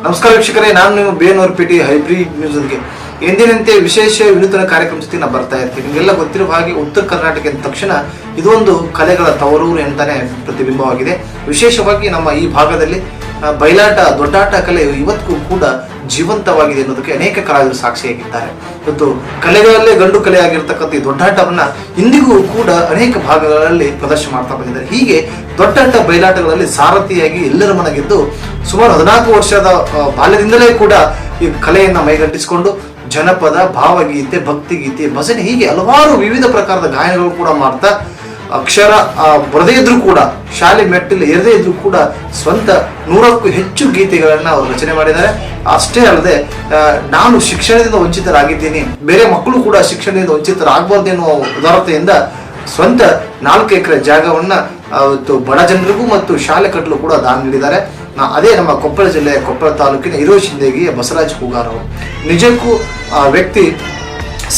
ನಮಸ್ಕಾರ ವೀಕ್ಷಕರೇ, ನಾನು ನಿಮ್ಮ ಬೇನೂರ್ಪೇಟೆ ಹೈಬ್ರಿಡ್ ನ್ಯೂಸ್ಗೆ ಎಂದಿನಂತೆ ವಿಶೇಷ ವಿನೂತನ ಕಾರ್ಯಕ್ರಮ ಜೊತೆ ನಾನು ಬರ್ತಾ ಇರ್ತೀನಿ. ನಿಮಗೆಲ್ಲ ಗೊತ್ತಿರುವ ಹಾಗೆ ಉತ್ತರ ಕರ್ನಾಟಕ ಅಂದ ತಕ್ಷಣ ಇದೊಂದು ಕಲೆಗಳ ತವರೂರು ಅಂತಾನೆ ಪ್ರತಿಬಿಂಬವಾಗಿದೆ. ವಿಶೇಷವಾಗಿ ನಮ್ಮ ಈ ಭಾಗದಲ್ಲಿ ಬಯಲಾಟ, ದೊಡ್ಡಾಟ ಕಲೆ ಇವತ್ತಿಗೂ ಕೂಡ ಜೀವಂತವಾಗಿದೆ ಅನ್ನೋದಕ್ಕೆ ಅನೇಕ ಕಲಾವಿದರು ಸಾಕ್ಷಿಯಾಗಿದ್ದಾರೆ. ಇವತ್ತು ಕಲೆಗಳಲ್ಲೇ ಗಂಡು ಕಲೆ ಆಗಿರ್ತಕ್ಕಂಥ ಈ ದೊಡ್ಡಾಟವನ್ನ ಇಂದಿಗೂ ಕೂಡ ಅನೇಕ ಭಾಗಗಳಲ್ಲಿ ಪ್ರದರ್ಶನ ಮಾಡ್ತಾ ಬಂದಿದ್ದಾರೆ. ಹೀಗೆ ದೊಡ್ಡಾಟ ಬಯಲಾಟಗಳಲ್ಲಿ ಸಾರಥಿಯಾಗಿ ಎಲ್ಲರ ಮನ ಗೆದ್ದು ಸುಮಾರು 14 ವರ್ಷದ ಬಾಲ್ಯದಿಂದಲೇ ಕೂಡ ಈ ಕಲೆಯನ್ನ ಮೈಗಟ್ಟಿಸಿಕೊಂಡು ಜನಪದ, ಭಾವಗೀತೆ, ಭಕ್ತಿಗೀತೆ, ಭಜನೆ ಹೀಗೆ ಹಲವಾರು ವಿವಿಧ ಪ್ರಕಾರದ ಗಾಯನಗಳು ಕೂಡ ಮಾಡ್ತಾ ಅಕ್ಷರ ಬರದೇ ಇದ್ರೂ ಕೂಡ, ಶಾಲೆ ಮೆಟ್ಟಿಲು ಏರದೇ ಇದ್ರೂ ಕೂಡ ಸ್ವಂತ 100ಕ್ಕೂ ಹೆಚ್ಚು ಗೀತೆಗಳನ್ನ ಅವರು ರಚನೆ ಮಾಡಿದ್ದಾರೆ. ಅಷ್ಟೇ ಅಲ್ಲದೆ ನಾನು ಶಿಕ್ಷಣದಿಂದ ವಂಚಿತರಾಗಿದ್ದೀನಿ, ಬೇರೆ ಮಕ್ಕಳು ಕೂಡ ಶಿಕ್ಷಣದಿಂದ ವಂಚಿತರಾಗಬಾರ್ದು ಎನ್ನುವ ಉದಾರತೆಯಿಂದ ಸ್ವಂತ 4 ಎಕರೆ ಜಾಗವನ್ನ ಬಡ ಜನರಿಗೂ ಮತ್ತು ಶಾಲೆ ಕಟ್ಟಲು ಕೂಡ ದಾನ ನೀಡಿದ್ದಾರೆ. ಅದೇ ನಮ್ಮ ಕೊಪ್ಪಳ ಜಿಲ್ಲೆಯ ಕೊಪ್ಪಳ ತಾಲೂಕಿನ ಹಿರೋಶಿಂದೇಗಿಯ ಬಸವರಾಜ್ ಕೂಗಾರ್ ಅವರು. ನಿಜಕ್ಕೂ ಆ ವ್ಯಕ್ತಿ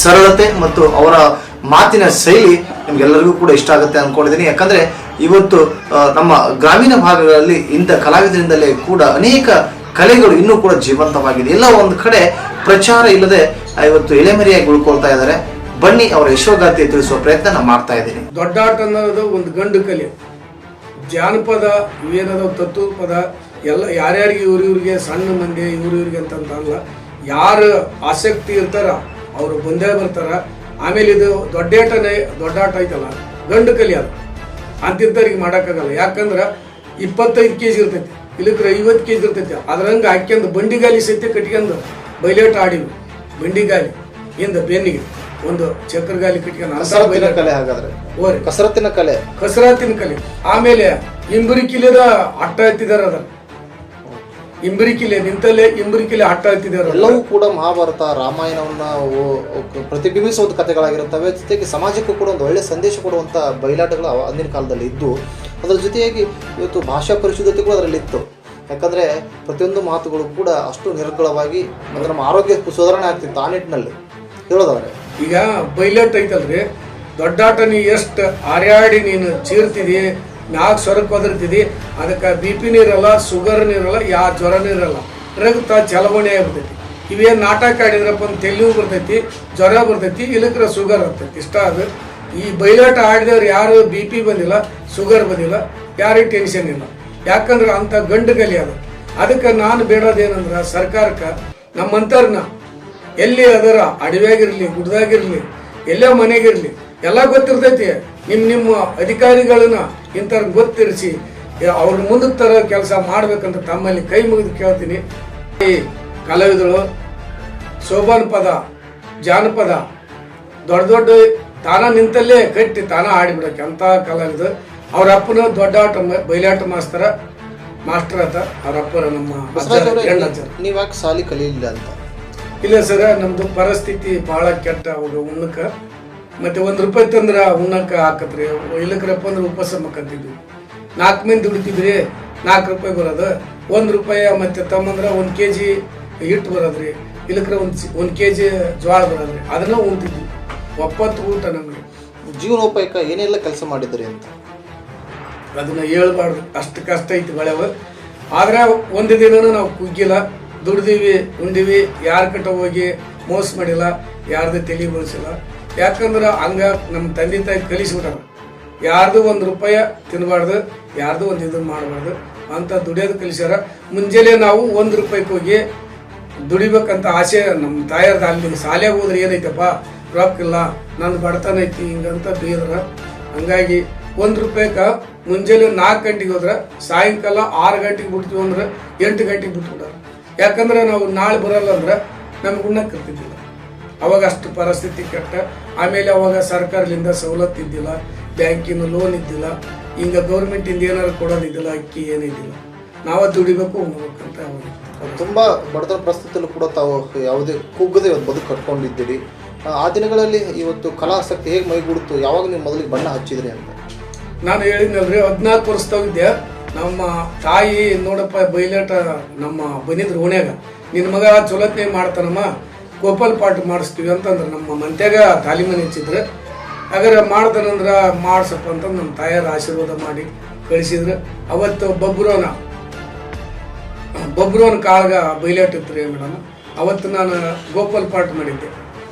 ಸರಳತೆ ಮತ್ತು ಅವರ ಮಾತಿನ ಶೈಲಿ ನಿಮ್ಗೆಲ್ಲರಿಗೂ ಕೂಡ ಇಷ್ಟ ಆಗುತ್ತೆ ಅನ್ಕೊಂಡಿದ್ದೀನಿ. ಯಾಕಂದ್ರೆ ಇವತ್ತು ನಮ್ಮ ಗ್ರಾಮೀಣ ಭಾಗಗಳಲ್ಲಿ ಇಂಥ ಕಲಾವಿದರಿಂದಲೇ ಕೂಡ ಅನೇಕ ಕಲೆಗಳು ಇನ್ನೂ ಕೂಡ ಜೀವಂತವಾಗಿದೆ. ಎಲ್ಲ ಒಂದು ಕಡೆ ಪ್ರಚಾರ ಇಲ್ಲದೆ ಇವತ್ತು ಎಲೆಮರೆಯಾಗಿ ಉಳ್ಕೊಳ್ತಾ ಇದ್ದಾರೆ. ಬನ್ನಿ ಅವರ ಯಶೋಗಾಥೆ ತಿಳಿಸುವ ಪ್ರಯತ್ನ ನಾನು ಮಾಡ್ತಾ ಇದ್ದೀನಿ. ದೊಡ್ಡಾಟ ಅನ್ನೋದು ಒಂದು ಗಂಡು ಕಲೆ. ಜಾನಪದ ಇವೇನದ ತತ್ವ ಪದ ಎಲ್ಲ ಯಾರ್ಯಾರಿಗೆ ಇವ್ರಿಗೆ ಸಣ್ಣ ಮಂದಿ ಇವ್ರಿಗೆ ಅಂತಲ್ಲ, ಯಾರು ಆಸಕ್ತಿ ಇರ್ತಾರ ಅವರು ಬಂದೇ ಬರ್ತಾರ. ಆಮೇಲೆ ಇದು ದೊಡ್ಡಾಟ ಐತಲ್ಲ, ಗಂಡು ಕಲೆ ಅದು ಅಂತಿದ್ದವ್ರಿಗೆ ಮಾಡೋಕ್ಕಾಗಲ್ಲ. ಯಾಕಂದ್ರೆ 25 kg ಇರ್ತೈತಿ, ಇಲ್ಲಕ್ರೆ 50 kg ಇರ್ತೈತಿ. ಅದ್ರಂಗೆ ಹಾಕ್ಯಂದು ಬಂಡಿಗಾಲಿ ಸಹಿತ ಕಟ್ಕೊಂಡು ಬಯಲಾಟ ಆಡಿವಿ. ಬಂಡಿಗಾಲಿ ಇಂದ ಬೆನ್ನಿಗೆ ಒಂದು ಚಕ್ರಗಾಲಿ ಕಟ್ಕೊಂಡು ಕಸರತ್ತಿನ ಕಲೆ. ಆಮೇಲೆ ಇಂಬರಿಕಿಲೆದ ಅಟ್ಟ ಎತ್ತಿದಾರ, ಅದ ಇಂಬರಿಕಿಲೆ ನಿಂತಲ್ಲೇ ಇಂಬರಿಕಿಲೆ ಅಟ್ಟ ಎತ್ತಿದಾರ. ಎಲ್ಲವೂ ಕೂಡ ಮಹಾಭಾರತ, ರಾಮಾಯಣವನ್ನ ಪ್ರತಿಬಿಂಬಿಸುವ ಕಥೆಗಳಾಗಿರುತ್ತವೆ. ಜೊತೆಗೆ ಸಮಾಜಕ್ಕೂ ಕೂಡ ಒಂದು ಒಳ್ಳೆ ಸಂದೇಶ ಕೊಡುವಂತ ಬಯಲಾಟಗಳು ಅಂದಿನ ಕಾಲದಲ್ಲಿ ಇದ್ದು, ಅದರ ಜೊತೆಯಾಗಿ ಇವತ್ತು ಭಾಷಾ ಪರಿಶುದ್ಧತೆ ಕೂಡ ಅದರಲ್ಲಿ ಇತ್ತು. ಯಾಕಂದ್ರೆ ಪ್ರತಿಯೊಂದು ಮಾತುಗಳು ಕೂಡ ಅಷ್ಟು ನಿರ್ಗಳವಾಗಿ ನಮ್ಮ ಆರೋಗ್ಯ ಸುಧಾರಣೆ ಆಗ್ತಿತ್ತು. ಆ ನಿಟ್ಟಿನಲ್ಲಿ ಹೇಳೋದವ್ರೆ, ಈಗ ಬಯಲಾಟ ಐತಲ್ರಿ, ದೊಡ್ಡಾಟ ನೀ ಎಷ್ಟು ಹಾರ್ಯಾಡಿ ನೀನು ಚೀರ್ತಿದಿ, ಮ್ಯಾಗ ಸ್ವರಕ್ಕೆ ಒದರ್ತಿದಿ, ಅದಕ್ಕೆ BP ನೀರಲ್ಲ, ಶುಗರ್ ನೀರಲ್ಲ, ಯಾವ ಜ್ವರ ನೀರಲ್ಲ, ರಕ್ತ ಚಲವಣೆ ಆಗ್ಬಿಡ್ತೈತಿ. ಇವೇನು ನಾಟಕ ಆಡಿದ್ರಪ್ಪ ಒಂದು ತೆಲಿವು ಬರ್ತೈತಿ, ಜ್ವರ ಬರ್ತೈತಿ, ಇಲ್ಲಕ್ರ ಶುಗರ್ ಆಗ್ತೈತಿ. ಇಷ್ಟ ಅದು. ಈ ಬಯಲಾಟ ಆಡಿದವ್ರು ಯಾರು BP ಬಂದಿಲ್ಲ, ಶುಗರ್ ಬಂದಿಲ್ಲ, ಯಾರಿಗೆ ಟೆನ್ಷನ್ ಇಲ್ಲ. ಯಾಕಂದ್ರೆ ಅಂಥ ಗಂಡು ಕಲೆ ಅದು. ಅದಕ್ಕೆ ನಾನು ಬೇಡೋದೇನಂದ್ರೆ ಸರ್ಕಾರಕ್ಕೆ ನಮ್ಮಂತರ್ನ ಎಲ್ಲಿ ಅದರ ಅಡವ್ಯಾಗಿರ್ಲಿ, ಗುಡ್ದಾಗಿರ್ಲಿ, ಎಲ್ಲೋ ಮನೆಗಿರ್ಲಿ ಎಲ್ಲ ಗೊತ್ತಿರ್ತೈತಿ. ನಿಮ್ಮ ಅಧಿಕಾರಿಗಳನ್ನ ಇಂಥವ್ರ ಗೊತ್ತಿರಿಸಿ ಅವ್ರ ಮುಂದಕ್ಕೆ ತರೋ ಕೆಲಸ ಮಾಡ್ಬೇಕಂತ ತಮ್ಮಲ್ಲಿ ಕೈ ಮುಗಿದು ಕೇಳ್ತೀನಿ. ಈ ಕಲಾವಿದರು ಸೋಬಾನ್ ಪದ, ಜಾನಪದ ದೊಡ್ಡ ತಾನ ನಿಂತಲ್ಲೇ ಕಟ್ಟಿ ತಾನ ಆಡಿಬಿಡಕ್ಕೆ ಅಂತ ಕಲಾವಿದರು. ಅವ್ರ ಅಪ್ಪನ ದೊಡ್ಡಾಟ ಬಯಲಾಟ ಮಾಸ್ಟರ್ ಆತ. ಅವ್ರ ಅಪ್ಪರ ನಮ್ಮ ನೀವ್ಯಾಕೆ ಸಾಲಿ ಕಲಿಯಿಲ್ಲ ಅಂತ? ಇಲ್ಲ ಸರ, ನಮ್ದು ಪರಿಸ್ಥಿತಿ ಬಹಳ ಕೆಟ್ಟ. ಅವಾಗ ಉಣ್ಣಕ್ಕ ಮತ್ತೆ ₹1 ತಂದ್ರ ಉಣ್ಣಕ್ಕ ಹಾಕತ್ರಿ, ಇಲ್ಲಕ್ರಪ್ಪ ಅಂದ್ರೆ ಉಪವಾಸ ಮಕ್ಕಂತಿದ್ವಿ. 4 ಮಂದಿ ದುಡಿತಿದ್ರಿ, ₹4 ಬರೋದು, ₹1 ಮತ್ತೆ ತಮ್ಮಂದ್ರ 1 kg ಹಿಟ್ಟು ಬರೋದ್ರಿ, ಇಲ್ಲಕ್ರ 1 kg ಜ್ವಾಳ ಬರೋದ್ರಿ, ಅದನ್ನ ಉಣ್ತಿದ್ವಿ. ಒಪ್ಪತ್ತು ಊಟ ನಮ್ಗೆ. ಜೀವನೋಪಾಯಕ ಏನೆಲ್ಲ ಕೆಲಸ ಮಾಡಿದ್ರಿ ಅಂತ ಅದನ್ನ ಹೇಳ್ಬಾರ್ದು, ಅಷ್ಟು ಕಷ್ಟ ಐತಿ ಬೆಳೆವ. ಆದ್ರೆ ಒಂದು ದಿನನೂ ನಾವು ಕುಗ್ಗಿಲ್ಲ, ದುಡ್ದಿವಿ, ಉಂಡಿವಿ, ಯಾರ ಕಟ್ಟ ಹೋಗಿ ಮೋಸ ಮಾಡಿಲ್ಲ, ಯಾರ್ದು ತಲೆ ಬಳಸಿಲ್ಲ. ಯಾಕಂದ್ರೆ ಹಂಗ ನಮ್ಮ ತಂದೆ ತಾಯಿ ಕಲಿಸ್ಬಿಟ್ಟಾರ, ಯಾರ್ದು ₹1 ತಿನ್ಬಾರ್ದು, ಯಾರ್ದು ಒಂದು ಇದನ್ನ ಮಾಡಬಾರ್ದು ಅಂತ ದುಡಿಯೋದು ಕಲಿಸ್ಯಾರ. ಮುಂಜಾನೆ ನಾವು ₹1 ಹೋಗಿ ದುಡಿಬೇಕಂತ ಆಸೆ ನಮ್ಮ ತಾಯರ್ದ. ಅಲ್ಲಿ ಶಾಲೆಗೆ ಹೋದ್ರೆ ಏನೈತಪ್ಪ ರೊಕ್ಕ ಇಲ್ಲ, ನಂದು ಬಡತನ ಐತಿ ಹಿಂಗಂತ ಬೇದ್ರ. ಹಂಗಾಗಿ ₹1 ಮುಂಜಾನೆ 4 ಗಂಟೆಗೆ ಹೋದ್ರೆ ಸಾಯಂಕಾಲ 6 ಗಂಟೆಗೆ ಬಿಡ್ತೀವಿ ಅಂದ್ರೆ 8 ಗಂಟೆಗೆ ಬಿಟ್ಬಿಟ್ಟಾರ. ಯಾಕಂದ್ರೆ ನಾವು ನಾಳೆ ಬರಲ್ಲ ಅಂದ್ರೆ ನಮ್ಗೆ ಉಣ್ಣಕ್ಕೆ ಇರ್ತಿದ್ದಿಲ್ಲ. ಅವಾಗ ಅಷ್ಟು ಪರಿಸ್ಥಿತಿ ಕೆಟ್ಟ. ಆಮೇಲೆ ಅವಾಗ ಸರ್ಕಾರದಿಂದ ಸವಲತ್ತು ಇದ್ದಿಲ್ಲ, ಬ್ಯಾಂಕಿನ ಲೋನ್ ಇದ್ದಿಲ್ಲ, ಹಿಂಗ ಗೌರ್ಮೆಂಟಿಂದ ಏನಾರು ಕೊಡೋದಿದ್ದಿಲ್ಲ, ಅಕ್ಕಿ ಏನಿದ್ದಿಲ್ಲ. ನಾವ ದುಡಿಬೇಕು, ಉಣ್ಬೇಕಂತ. ಅವಾಗ ತುಂಬಾ ಬಡತನ ಪರಿಸ್ಥಿತಿಯಲ್ಲೂ ಕೂಡ ತಾವು ಯಾವುದೇ ಕುಗ್ಗದೆ ಬದುಕು ಕಟ್ಕೊಂಡಿದ್ದೀರಿ. ಆ ದಿನಗಳಲ್ಲಿ ಇವತ್ತು ಕಲಾಸಕ್ತಿ ಹೇಗೆ ಮೈಗೂಡ್ತು? ಯಾವಾಗ ನೀವು ಮೊದಲಿಗೆ ಬಣ್ಣ ಹಚ್ಚಿದ್ರಿ ಅಂತ? ನಾನು ಹೇಳಿದ್ನಲ್ರಿ, 14 ವರ್ಷದಾಗಿದ್ದೆ. ನಮ್ಮ ತಾಯಿ ನೋಡಪ್ಪ ಬಯಲಾಟ ನಮ್ಮ ಬಂದಿದ್ರು ಓಣ್ಯಾಗ, ನಿನ್ನ ಮಗ ಚೊಲೋತ್ನೇ ಮಾಡ್ತಾನಮ್ಮ, ಗೋಪಾಲ್ ಪಾಠ ಮಾಡಿಸ್ತೀವಿ ಅಂತಂದ್ರೆ ನಮ್ಮ ಮಂತ್ಯಾಗ ತಾಲೀಮನೆ ಹಚ್ಚಿದ್ರು. ಹಾಗಾದ್ರೆ ಮಾಡ್ತಾನಂದ್ರ ಮಾಡ್ಸಪ್ಪ ಅಂತಂದು ನಮ್ಮ ತಾಯಿಯರ ಆಶೀರ್ವಾದ ಮಾಡಿ ಕಳಿಸಿದ್ರು. ಅವತ್ತು ಬಬ್ರೋನ ಬೊಬ್ರೋನ್ ಕಾಳ್ಗ ಬೈಲಾಟ್ ಇತ್ತು ರೀ ಮೇಡಮ್. ಅವತ್ತು ನಾನು ಗೋಪಾಲ್ ಪಾಠ ಮಾಡಿದ್ದೆ.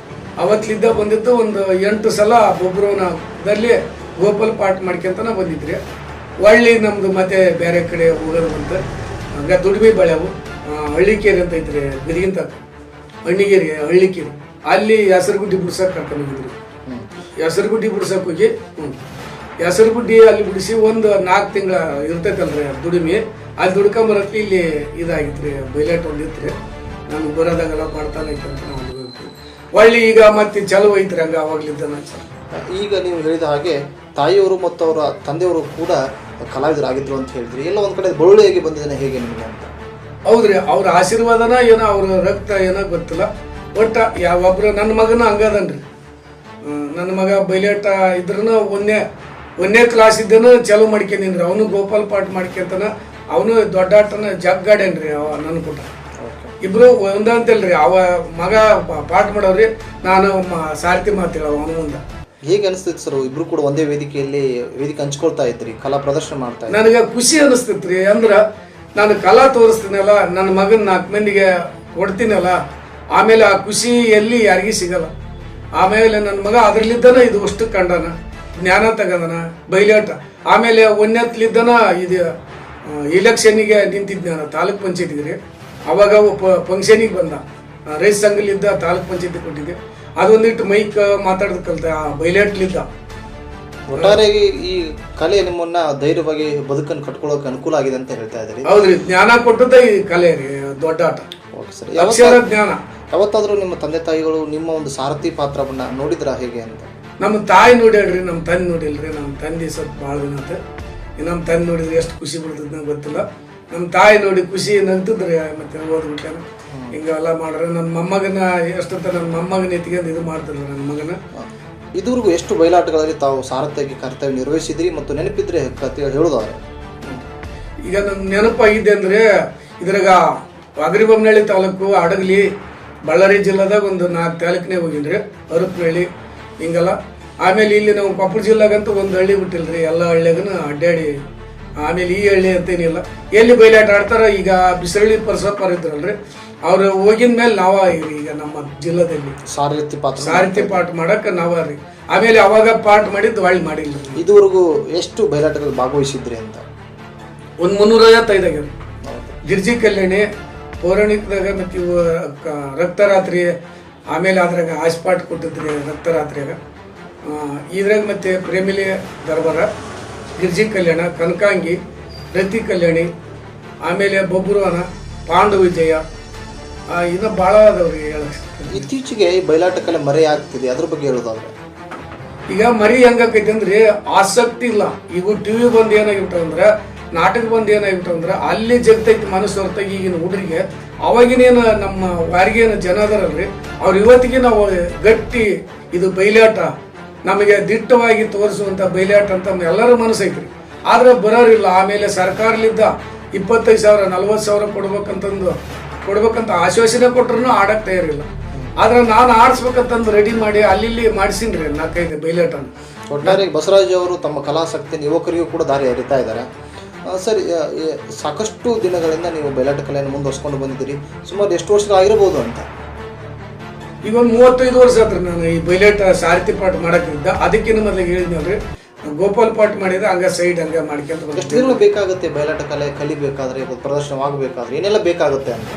ಅವತ್ತಲಿದ್ದ ಬಂದಿದ್ದು ಒಂದು 8 ಸಲ ಬೊಬ್ರೋನದಲ್ಲಿ ಗೋಪಾಲ್ ಪಾಠ ಮಾಡ್ಕೊಂತನ ಬಂದಿದ್ರಿ. ಒಳ್ಳಿ ನಮ್ದು ಮತ್ತೆ ಬೇರೆ ಕಡೆ ಹೋಗೋದು ಅಂತ ಹಂಗೆ ದುಡಿಮೆ ಬೆಳೆವು ಹಳ್ಳಿಕೇರಿ ಅಂತ ಐತ್ರಿ ಗದಿಗಿಂತ ಹಣ್ಣಿಗೇರಿ ಹಳ್ಳಿಕೇರಿ ಅಲ್ಲಿ ಹೆಸರುಗುಡ್ಡಿ ಬಿಡ್ಸಕ್ಕೆ ಕರ್ಕೊಂಡು ಹೋಗಿದ್ರಿ. ಹೆಸರುಗುಡ್ಡಿ ಬಿಡ್ಸಕ್ಕೆ ಹೋಗಿ ಹೆಸರುಗುಡ್ಡಿ ಅಲ್ಲಿ ಬಿಡಿಸಿ ಒಂದು 4 ತಿಂಗಳ ಇರ್ತೈತಲ್ರಿ ದುಡಿಮೆ. ಅಲ್ಲಿ ದುಡ್ಕೊಂಬರಕ್ಕೆ ಇಲ್ಲಿ ಇದಾಗಿತ್ತು ರೀ ಬೈಲಾಟ್ ಒಂದಿತ್ತು ರೀ. ನಮ್ಗೆ ಬರೋದಾಗೆಲ್ಲ ಮಾಡ್ತಾನೆ ಐತೆ ಅಂತ ನಾವು ಹೋಗ್ತೀವಿ. ಒಳ್ಳೆ ಈಗ ಮತ್ತೆ ಚಲೋ ಐತ್ರಿ ಹಂಗೆ ಅವಾಗ್ಲಿದ್ದಾನ ಸರ್. ಈಗ ನೀವು ಹೇಳಿದ ಹಾಗೆ ತಾಯಿಯವರು ಮತ್ತು ಅವರ ತಂದೆಯವರು ಕೂಡ ಕಲಾವಿದರಾಗಿದ್ರು ಅಂತ ಹೇಳಿದ್ರಿ. ಎಲ್ಲ ಒಂದು ಕಡೆ ಬಳುವಳಿಯಾಗಿ ಬಂದಿದ್ದಾನೆ ಹೇಗೆ ನಿಮಗೆ ಅಂತ? ಹೌದ್ರಿ, ಅವ್ರ ಆಶೀರ್ವಾದನ ಏನೋ ಅವ್ರ ರಕ್ತ ಏನೋ ಗೊತ್ತಿಲ್ಲ. ಒಟ್ಟ ಯಾವೊಬ್ರು ನನ್ನ ಮಗನ ಹಂಗದನ್ರಿ. ನನ್ನ ಮಗ ಬೈಲಾಟ ಇದ್ರೂ ಒಂದೇ ಕ್ಲಾಸ್ ಇದ್ದನು ಚಲೋ ಮಾಡ್ಕೊಂಡಿನ್ರಿ. ಅವನು ಗೋಪಾಲ್ ಪಾಠ ಮಾಡ್ಕೊಂತಾನ. ಅವನು ದೊಡ್ಡಾಟನ ಜಗ್ಗಾಡೇನ್ರಿ ಅವ ನನ್ನ ಪುಟ. ಇಬ್ರು ಒಂದಂತಲ್ರಿ. ಅವ ಮಗ ಪಾಠ ಮಾಡೋರಿ, ನಾನು ಸಾರಥಿ ಮಾತೇಳ ಅವನ ಮುಂದೆ. ಹೇಗೆ ಅನಿಸ್ತೈತಿ ಸರ್ ಇಬ್ರು ಕೂಡ ಒಂದೇ ವೇದಿಕೆ ಹಂಚ್ಕೊಳ್ತಾ ಇದ್ರಿ, ಕಲಾ ಪ್ರದರ್ಶನ ಮಾಡ್ತಾ ಇದ್ರಿ? ನನಗೆ ಖುಷಿ ಅನಿಸ್ತೈತ್ರಿ. ಅಂದ್ರೆ ನಾನು ಕಲಾ ತೋರಿಸ್ತೀನಲ್ಲ, ನನ್ನ ಮಗನ 4 ಮಂದಿಗೆ ಕೊಡ್ತೀನಲ್ಲ, ಆಮೇಲೆ ಆ ಖುಷಿ ಎಲ್ಲಿ ಯಾರಿಗೂ ಸಿಗಲ್ಲ. ಆಮೇಲೆ ನನ್ನ ಮಗ ಅದ್ರಲ್ಲಿದ್ದಾನ ಇದು ಅಷ್ಟು ಕಂಡನ, ಜ್ಞಾನ ತಗದನ ಬೈಲಾಟ. ಆಮೇಲೆ ಒಂದೆತ್ಲಿದ್ದಾನ ಇದು ಇಲೆಕ್ಷನ್ನಿಗೆ ನಿಂತಿದ್ದ ತಾಲೂಕ್ ಪಂಚಾಯತಿಗೆ. ಅವಾಗ ಫಂಕ್ಷನಿಗೆ ಬಂದ, ರೈತ ಸಂಘಲಿದ್ದ ತಾಲೂಕ್ ಪಂಚಾಯತಿ ಕೊಟ್ಟಿದ್ದೆ. ಅದೊಂದಿಟ್ಟು ಮೈಕ್ ಮಾತಾಡೋದು ಕಲ್ತ ಬೈಲಾಟ್ಲಿದ್ದ. ಒಟ್ಟಾರೆಯಾಗಿ ಈ ಕಲೆ ನಿಮ್ಮನ್ನ ಧೈರ್ಯವಾಗಿ ಬದುಕನ್ನು ಕಟ್ಕೊಳ್ಳೋಕೆ ಅನುಕೂಲ ಆಗಿದೆ ಅಂತ ಹೇಳ್ತಾ ಇದ್ದೀರಿ. ಹೌದ್ರಿ, ಜ್ಞಾನ ಕೊಟ್ಟದ ಈ ಕಲೆ ರೀ, ದೊಡ್ಡ ಆಟ. ಅಕ್ಷರ ಜ್ಞಾನ. ಯಾವತ್ತಾದ್ರೂ ನಿಮ್ಮ ತಂದೆ ತಾಯಿಗಳು ನಿಮ್ಮ ಒಂದು ಸಾರಥಿ ಪಾತ್ರವನ್ನ ನೋಡಿದ್ರ ಹೇಗೆ ಅಂತ? ನಮ್ಮ ತಾಯಿ ನೋಡ್ಯಾಡ್ರಿ, ನಮ್ಮ ತಂದೆ ನೋಡಿಲ್ರಿ. ನಮ್ಮ ತಂದೆ ಸ್ವಲ್ಪ ಭಾಳ ದಿನ ಆತ. ನಮ್ಮ ತಂದೆ ನೋಡಿದ್ರೆ ಎಷ್ಟು ಖುಷಿ ಬಿಡ್ತದ ನಂಗೆ ಗೊತ್ತಿಲ್ಲ. ನಮ್ಮ ತಾಯಿ ನೋಡಿ ಖುಷಿ ನಗ್ತಿದ್ರಿ. ಮತ್ತೆ ಓದ್ಬಿಟ್ಟಾನ ಹಿಂಗೆಲ್ಲ ಮಾಡ್ರೆ ನನ್ನ ಮೊಮ್ಮಗನ ಎಷ್ಟಂತ ನನ್ನ ಮೊಮ್ಮಗನ ಎತ್ಕೊಂಡು ಇದು ಮಾಡ್ತಿಲ್ಲ ನನ್ನ ಮಗನ. ಇದುವರೆಗೂ ಎಷ್ಟು ಬಯಲಾಟಗಳಲ್ಲಿ ತಾವು ಸಾರಥಿಯಾಗಿ ಕರ್ತವ್ಯ ನಿರ್ವಹಿಸಿದ್ರಿ ಮತ್ತು ನೆನಪಿದ್ರೆ ಹೇಳೋದಾದ್ರೆ? ಈಗ ನನ್ನ ನೆನಪಾಗಿದೆ ಅಂದ್ರೆ ಇದ್ರಾಗ ಅಗರಿಬೊಮ್ಮನಹಳ್ಳಿ ತಾಲೂಕು, ಹಡಗಲಿ, ಬಳ್ಳಾರಿ ಜಿಲ್ಲಾದಾಗ ಒಂದು 4 ತಾಲೂಕಿನಾಗ ಹೋಗಿನ್ರಿ. ಹರಪನಹಳ್ಳಿ ಹಿಂಗೆಲ್ಲ. ಆಮೇಲೆ ಇಲ್ಲಿ ನಾವು ಕೊಪ್ಪಳ ಜಿಲ್ಲಾಗಂತೂ ಒಂದು ಹಳ್ಳಿ ಬಿಟ್ಟಿಲ್ರಿ, ಎಲ್ಲ ಹಳ್ಳಿಯಾಗನ ಅಡ್ಡಾಡಿ. ಆಮೇಲೆ ಈ ಹಳ್ಳಿ ಅಂತೇನಿಲ್ಲ, ಎಲ್ಲಿ ಬಯಲಾಟ ಆಡ್ತಾರ. ಈಗ ಬಿಸರಳ್ಳಿ ಪರಸಪ್ಪರ್ ಇದ್ರಲ್ರಿ, ಅವ್ರು ಹೋಗಿದ ಮೇಲೆ ನಾವ ಈಗ ನಮ್ಮ ಜಿಲ್ಲಾದಲ್ಲಿ ಸಾರಥಿ ಪಾಠ ಮಾಡಕ್ಕೆ ನಾವ ರೀ. ಆಮೇಲೆ ಅವಾಗ ಪಾಠ ಮಾಡಿದ್ದು ಒಳ್ಳೆ ಮಾಡಿಲ್ಲ. ಇದುವರೆಗೂ ಎಷ್ಟು ಬಯಲಾಟದಲ್ಲಿ ಭಾಗವಹಿಸಿದ್ರಿ ಅಂತ? ಒಂದು 355 ಆಗ್ಯಾರ. ಗಿರ್ಜಿ ಕಲ್ಯಾಣಿ, ಪೌರಾಣಿಕದಾಗ ಮತ್ತು ಇವು ರಕ್ತರಾತ್ರಿ, ಆಮೇಲೆ ಅದ್ರಾಗ ಆಸ್ಪಾಟ್ ಕೊಟ್ಟಿದ್ರಿ ರಕ್ತರಾತ್ರಿಯಾಗ. ಇದ್ರಾಗ ಮತ್ತೆ ಪ್ರೇಮಿಲಿ ದರ್ಬಾರ, ಗಿರ್ಜಿ ಕಲ್ಯಾಣ, ಕನಕಾಂಗಿ, ರತಿ ಕಲ್ಯಾಣಿ, ಆಮೇಲೆ ಬೊಬ್ರುವನ, ಪಾಂಡು ವಿಜಯ, ಇನ್ನು ಭಾಳ ಅದಾವ್ರಿ ಹೇಳಕ್. ಇತ್ತೀಚೆಗೆ ಈ ಬಯಲಾಟ ಕಲೆ ಮರೆ ಆಗ್ತಿದೆ, ಅದ್ರ ಬಗ್ಗೆ ಹೇಳೋದಾದ್ರೆ? ಈಗ ಮರಿ ಹೆಂಗಾಕೈತಿ ಅಂದ್ರೆ ಆಸಕ್ತಿ ಇಲ್ಲ. ಈಗ ಟಿವಿ ಬಂದು ಏನಾಗಿಬಿಟ್ಟಂದ್ರೆ, ನಾಟಕ ಬಂದು ಏನಾಗಿಬಿಟ್ಟಂದ್ರೆ ಅಲ್ಲಿ ಜಗತೈತಿ ಮನಸ್ಸು ಹೊರತಾಗಿ ಈಗಿನ ಹುಡುಗರಿಗೆ. ಅವಾಗಿನೇನು ನಮ್ಮ ವಾರಿಗೇನು ಜನ ಅದರಲ್ರಿ, ಅವ್ರು ಇವತ್ತಿಗೆ ನಾವು ಗಟ್ಟಿ ಇದು ಬಯಲಾಟ ನಮಗೆ ದಿಟ್ಟವಾಗಿ ತೋರಿಸುವಂಥ ಬಯಲಾಟ ಅಂತ ಎಲ್ಲರ ಮನಸ್ಸು ಐತ್ರಿ. ಆದ್ರೆ ಬರೋರಿಲ್ಲ. ಆಮೇಲೆ ಸರ್ಕಾರಲಿದ್ದ 25,000 40,000 ಕೊಡ್ಬೇಕಂತ ಆಶ್ವಾಸನೆ ಕೊಟ್ರು ಆಡಕ್ಕೆ ತಯಾರಿಲ್ಲ. ಆದ್ರೆ ನಾನು ಆಡಿಸ್ಬೇಕಂತಂದು ರೆಡಿ ಮಾಡಿ ಅಲ್ಲಿ ಮಾಡಿಸಿನ್ರಿ 4-5 ಬಯಲಾಟನ. ಒಟ್ಟಾರೆ ಬಸವರಾಜ್ ಅವರು ತಮ್ಮ ಕಲಾಸಕ್ತಿಯನ್ನು ಯುವಕರಿಗೂ ಕೂಡ ದಾರಿ ಎರಿತಾ ಇದ್ದಾರೆ. ಸರಿ, ಸಾಕಷ್ಟು ದಿನಗಳಿಂದ ನೀವು ಬಯಲಾಟ ಕಲೆಯನ್ನು ಮುಂದುವರ್ಸ್ಕೊಂಡು ಬಂದಿದ್ದೀರಿ. ಸುಮಾರು ಎಷ್ಟು ವರ್ಷಗಳಾಗಿರ್ಬೋದು ಅಂತ? ಈಗ ಒಂದು 35 ವರ್ಷ ಆತ್ರಿ ನಾನು ಈ ಬಯಲಾಟ ಸಾರಥಿ ಪಾಠ ಮಾಡಕ್ಕಿದ್ದ. ಅದಕ್ಕಿಂತ ಮೊದಲಿಗೆ ಹೇಳಿದ್ನಲ್ರಿ, ಗೋಪಾಲ್ ಪಾಠ ಮಾಡಿದ್ರೆ ಹಂಗ ಸೈಡ್ ಹಂಗ ಮಾಡ್ಕೊಂತ. ಎಷ್ಟು ದಿನ ಬೇಕಾಗುತ್ತೆ ಬಯಲಾಟ ಕಲೆ ಕಲಿಬೇಕಾದ್ರೆ, ಪ್ರದರ್ಶನವಾಗಬೇಕಾದ್ರೆ ಏನೆಲ್ಲ ಬೇಕಾಗುತ್ತೆ ಅಂತ?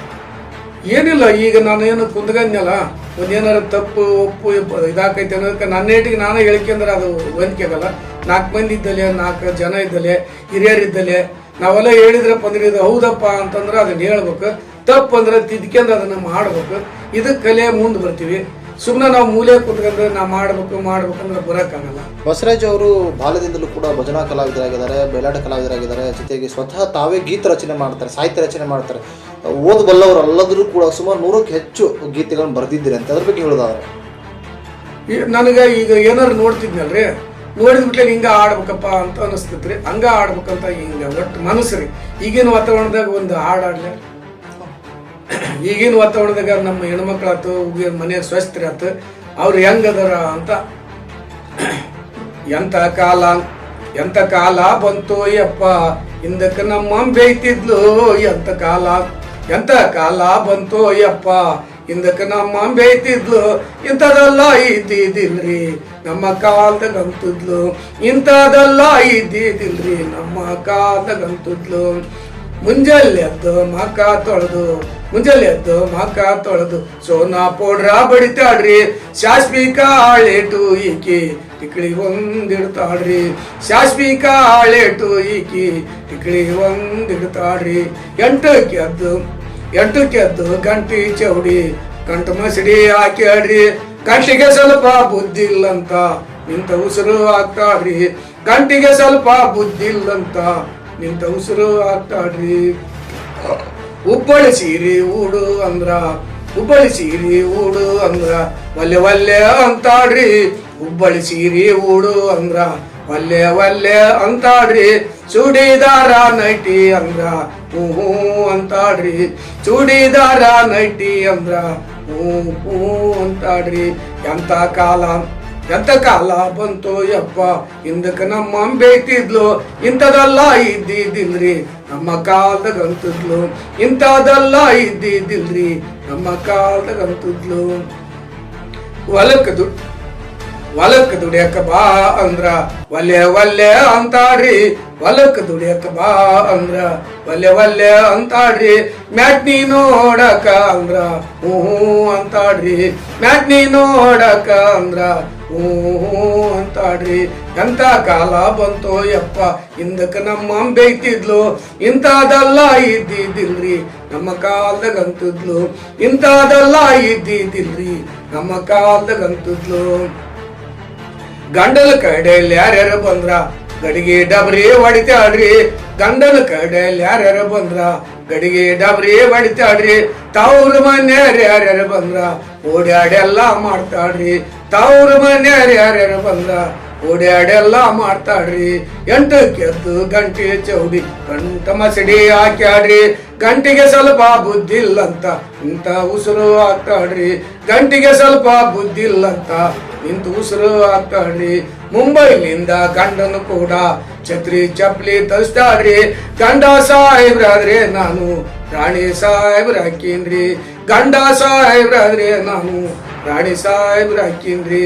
ಏನಿಲ್ಲ, ಈಗ ನಾನು ಏನು ಕುಂದ್ಗಂದ್ನಲ್ಲ, ಒಂದೇನಾರು ತಪ್ಪು ಒಪ್ಪು ಇದಾಕೈತೆ ಅನ್ನೋದಕ್ಕೆ ನನ್ನ ಏಟಿಗೆ ನಾನೇ ಹೇಳಿಕೆಂದ್ರೆ ಅದು ಹೊಂದಿಕೆ ಆಗಲ್ಲ. 4 ಮಂದಿ ಇದ್ದಲೆ, 4 ಜನ ಇದ್ದಲೆ, ಹಿರಿಯರಿದ್ದಲೆ ನಾವೆಲ್ಲ ಹೇಳಿದ್ರೆ ಇದು ಹೌದಪ್ಪ ಅಂತಂದ್ರೆ ಅದನ್ನ ಹೇಳ್ಬೇಕು. ತಪ್ಪು ಅಂದ್ರೆ ತಿದ್ಕೊಂಡು ಅದನ್ನ ಮಾಡ್ಬೇಕು. ಇದಕ್ಕೆ ಕಲೆ ಮುಂದೆ ಬರ್ತೀವಿ. ಸುಮ್ಮನೆ ನಾವು ಮೂಲೆ ಕುತ್ಕೊಂಡ್ರೆ ನಾವು ಮಾಡ್ಬೇಕಂದ್ರೆ ಬರೋಕ್ಕಾಗಲ್ಲ. ಬಸವರಾಜ್ ಅವರು ಬಾಲ್ಯದಿಂದಲೂ ಕೂಡ ಭಜನಾ ಕಲಾವಿದರಾಗಿದ್ದಾರೆ, ಬಯಲಾಟ ಕಲಾವಿದರಾಗಿದ್ದಾರೆ. ಜೊತೆಗೆ ಸ್ವತಃ ತಾವೇ ಗೀತ ರಚನೆ ಮಾಡ್ತಾರೆ, ಸಾಹಿತ್ಯ ರಚನೆ ಮಾಡ್ತಾರೆ. ಓದಬಲ್ಲವರು ಅಲ್ಲದರೂ ಕೂಡ ಸುಮಾರು 100ಕ್ಕೂ ಹೆಚ್ಚು ಗೀತೆಗಳನ್ನು ಬರೆದಿದ್ದೀರಿ ಅಂತ, ಅದ್ರ ಬಗ್ಗೆ ಹೇಳೋದಾದ್ರೆ? ನನಗೆ ಈಗ ಏನಾರು ನೋಡ್ತಿದ್ನಲ್ರಿ, ನೋಡಿದ್ಬಿಟ್ಲೆ ಹಿಂಗ ಆಡ್ಬೇಕಪ್ಪ ಅಂತ ಅನಿಸ್ತೈತ್ರಿ. ಹಂಗ ಆಡ್ಬೇಕಂತ ಹಿಂಗ ಒಟ್ಟು ಮನಸ್ಸು ರೀ. ಈಗಿನ ವಾತಾವರಣದಾಗ ಒಂದು ಹಾಡಾಡ್ಲಿ, ಈಗಿನ ವಾತಾವರಣದಾಗ ನಮ್ಮ ಹೆಣ್ಮಕ್ಳಾತು, ಮನೆಯ ಸ್ವಸ್ಥರಾತು, ಅವ್ರು ಹೆಂಗದಾರ ಅಂತ. ಎಂಥ ಕಾಲ ಬಂತು ಯಪ್ಪ, ಹಿಂದಕ್ಕೆ ನಮ್ಮ ಬೇಯ್ತಿದ್ಲು ಎಂತ ಕಾಲ ಬಂತು ಯಪ್ಪ ಹಿಂದಕ್ಕೆ ನಮ್ಮ ಬೇಯ್ತಿದ್ಲು ಇಂಥದೆಲ್ಲ ಇದ್ದಿದ್ದಿಲ್ರಿ ನಮ್ಮ ಕಾಲದಾಗಂತಿದ್ಲು ಇಂಥದೆಲ್ಲ ಇದ್ದಿದ್ದಿಲ್ರಿ ನಮ್ಮ ಕಾಲದಾಗಂತಿದ್ಲು ಮುಂಜಾನೆ ಎದ್ದು ಮಕ ತೊಳೆದು ಸೋನಾ ಪೌಡ್ರ ಬಡಿತಾಡ್ರಿ ಸಾಸ್ವಿ ಕಾಳೇಟು ಈಕಿ ಟಿಕ್ಳಿ ಒಂದಿಡ್ತಾಡ್ರಿ ಸಾಸ್ವಿ ಕಾಳೇಟು ಈಕಿ ಟಿಕ್ಳಿ ಒಂದಿಡ್ತಾಡ್ರಿ ಎಂಟಕ್ಕೆ ಎದ್ದು ಗಂಟಿ ಚೌಡಿ ಕಂಠ ಮಸಡಿ ಹಾಕ್ಯಾಡ್ರಿ ಗಂಟಿಗೆ ಸ್ವಲ್ಪ ಬುದ್ಧಿ ಇಲ್ಲಂತ ನಿಂತ ಉಸಿರು ಹಾಕ್ತಾಡ್ರಿ ಗಂಟಿಗೆ ಸ್ವಲ್ಪ ಬುದ್ಧಿ ಇಲ್ಲಂತ ನಿಂತ ಉಸಿರು ಹಾಕ್ತಾಡ್ರಿ ಹುಬ್ಬಳ್ಳಿ ಸೀರೆ ಊಡು ಅಂದ್ರ ಒಲ್ಲೆ ಒಲ್ಲೆ ಅಂತಾಡ್ರಿ ಹುಬ್ಬಳ್ಳಿ ಸೀರೆ ಊಡು ಅಂದ್ರ ಒಲ್ಲೆ ಅಂತಾಡ್ರಿ ಚೂಡಿದಾರ ನೈಟಿ ಅಂದ್ರ ಹೂ ಅಂತಾಡ್ರಿ ಚೂಡಿದಾರ ನೈಟಿ ಅಂದ್ರ ಹೂ ಅಂತಾಡ್ರಿ ಎಂತ ಕಾಲ ಬಂತು ಯಪ್ಪ ಹಿಂದಕ್ಕೆ ನಮ್ಮ ಬೇಯ್ತಿದ್ಲು ಇಂಥದೆಲ್ಲ ಇದ್ದಿದ್ದಿಲ್ರಿ ನಮ್ಮ ಕಾಲದಾಗಂತಿದ್ಲು ಇಂಥದೆಲ್ಲ ಇದ್ದಿದ್ದಿಲ್ರಿ ನಮ್ಮ ಕಾಲದಾಗಂತಿದ್ಲು ಹೊಲಕ್ ದುಡಿಯಕ ಬಾ ಅಂದ್ರ ಒಲ್ಲೆ ಅಂತಾಡ್ರಿ ಹೊಲಕ್ ದುಡಿಯಕ ಬಾ ಅಂದ್ರ ಒಲ್ಲೆ ಅಂತಾಡ್ರಿ ಮ್ಯಾಟ್ನಿ ನೋಡಕ ಅಂದ್ರ ಹೂ ಅಂತಾಡ್ರಿ ಮ್ಯಾಟ್ನಿ ನೋಡಕ ಅಂದ್ರ ಹೂ ಅಂತಾಡ್ರಿ ಎಂತ ಕಾಲ ಬಂತು ಯಪ್ಪ ಹಿಂದಕ್ಕೆ ನಮ್ಮ ಬೇಯ್ತಿದ್ಲು ಇಂಥದೆಲ್ಲ ಇದ್ದಿದ್ದಿಲ್ರಿ ನಮ್ಮ ಕಾಲದಾಗಂತಿದ್ಲು ಇಂಥದೆಲ್ಲ ಇದ್ದಿದ್ದಿಲ್ರಿ ನಮ್ಮ ಕಾಲದಾಗಂತಿದ್ಲು ಗಂಡನ ಕಡೆಯಲ್ಲಿ ಯಾರ್ಯಾರು ಬಂದ್ರ ಗಡಿಗೆ ಡಬ್ರಿ ಹೊಡಿತಾಡ್ರಿ ಗಂಡನ ಕಡೆಯಲ್ಲಿ ಯಾರ್ಯಾರು ಬಂದ್ರ ಗಡಿಗೆ ಡಬ್ರಿ ಹೊಡಿತಾಡ್ರಿ ತವ್ರ ಮನ್ಯಾರ ಯಾರ್ಯಾರು ಬಂದ್ರ ಓಡ್ಯಾಡೆಲ್ಲ ಮಾಡ್ತಾಡ್ರಿ ತವ್ರ ಮನ್ಯಾರ ಯಾರ್ಯಾರು ಬಂದ್ರ ಓಡ್ಯಾಡೆಲ್ಲ ಮಾಡ್ತಾಡ್ರಿ ಎಂಟಕ್ಕೆ ಎದ್ದು ಗಂಟೆ ಚೌಡಿ ಕಂಠ ಮಸಡಿ ಹಾಕ್ಯಾಡ್ರಿ ಗಂಟಿಗೆ ಸ್ವಲ್ಪ ಬುದ್ಧಿ ಇಲ್ಲಂತ ಇಂತ ಉಸಿರು ಹಾಕ್ತಾಡ್ರಿ ಗಂಟಿಗೆ ಸ್ವಲ್ಪ ಬುದ್ಧಿ ಇಲ್ಲಂತ ಇಂತ ಉಸಿರು ಹಾಕ್ತಾಡ್ರಿ ಮುಂಬೈಲಿಂದ ಗಂಡನು ಕೂಡ ಛತ್ರಿ ಚಪ್ಲಿ ತರಿಸ್ತಾಡ್ರಿ ಗಂಡ ಸಾಹೇಬ್ರಾದ್ರೆ ನಾನು ರಾಣಿ ಸಾಹೇಬ್ರ ಹಾಕೀನ್ರಿ ಗಂಡ ಸಾಹೇಬ್ರಾದ್ರೆ ನಾನು ರಾಣಿ ಸಾಹೇಬ್ರ ಹಾಕೀನ್ರಿ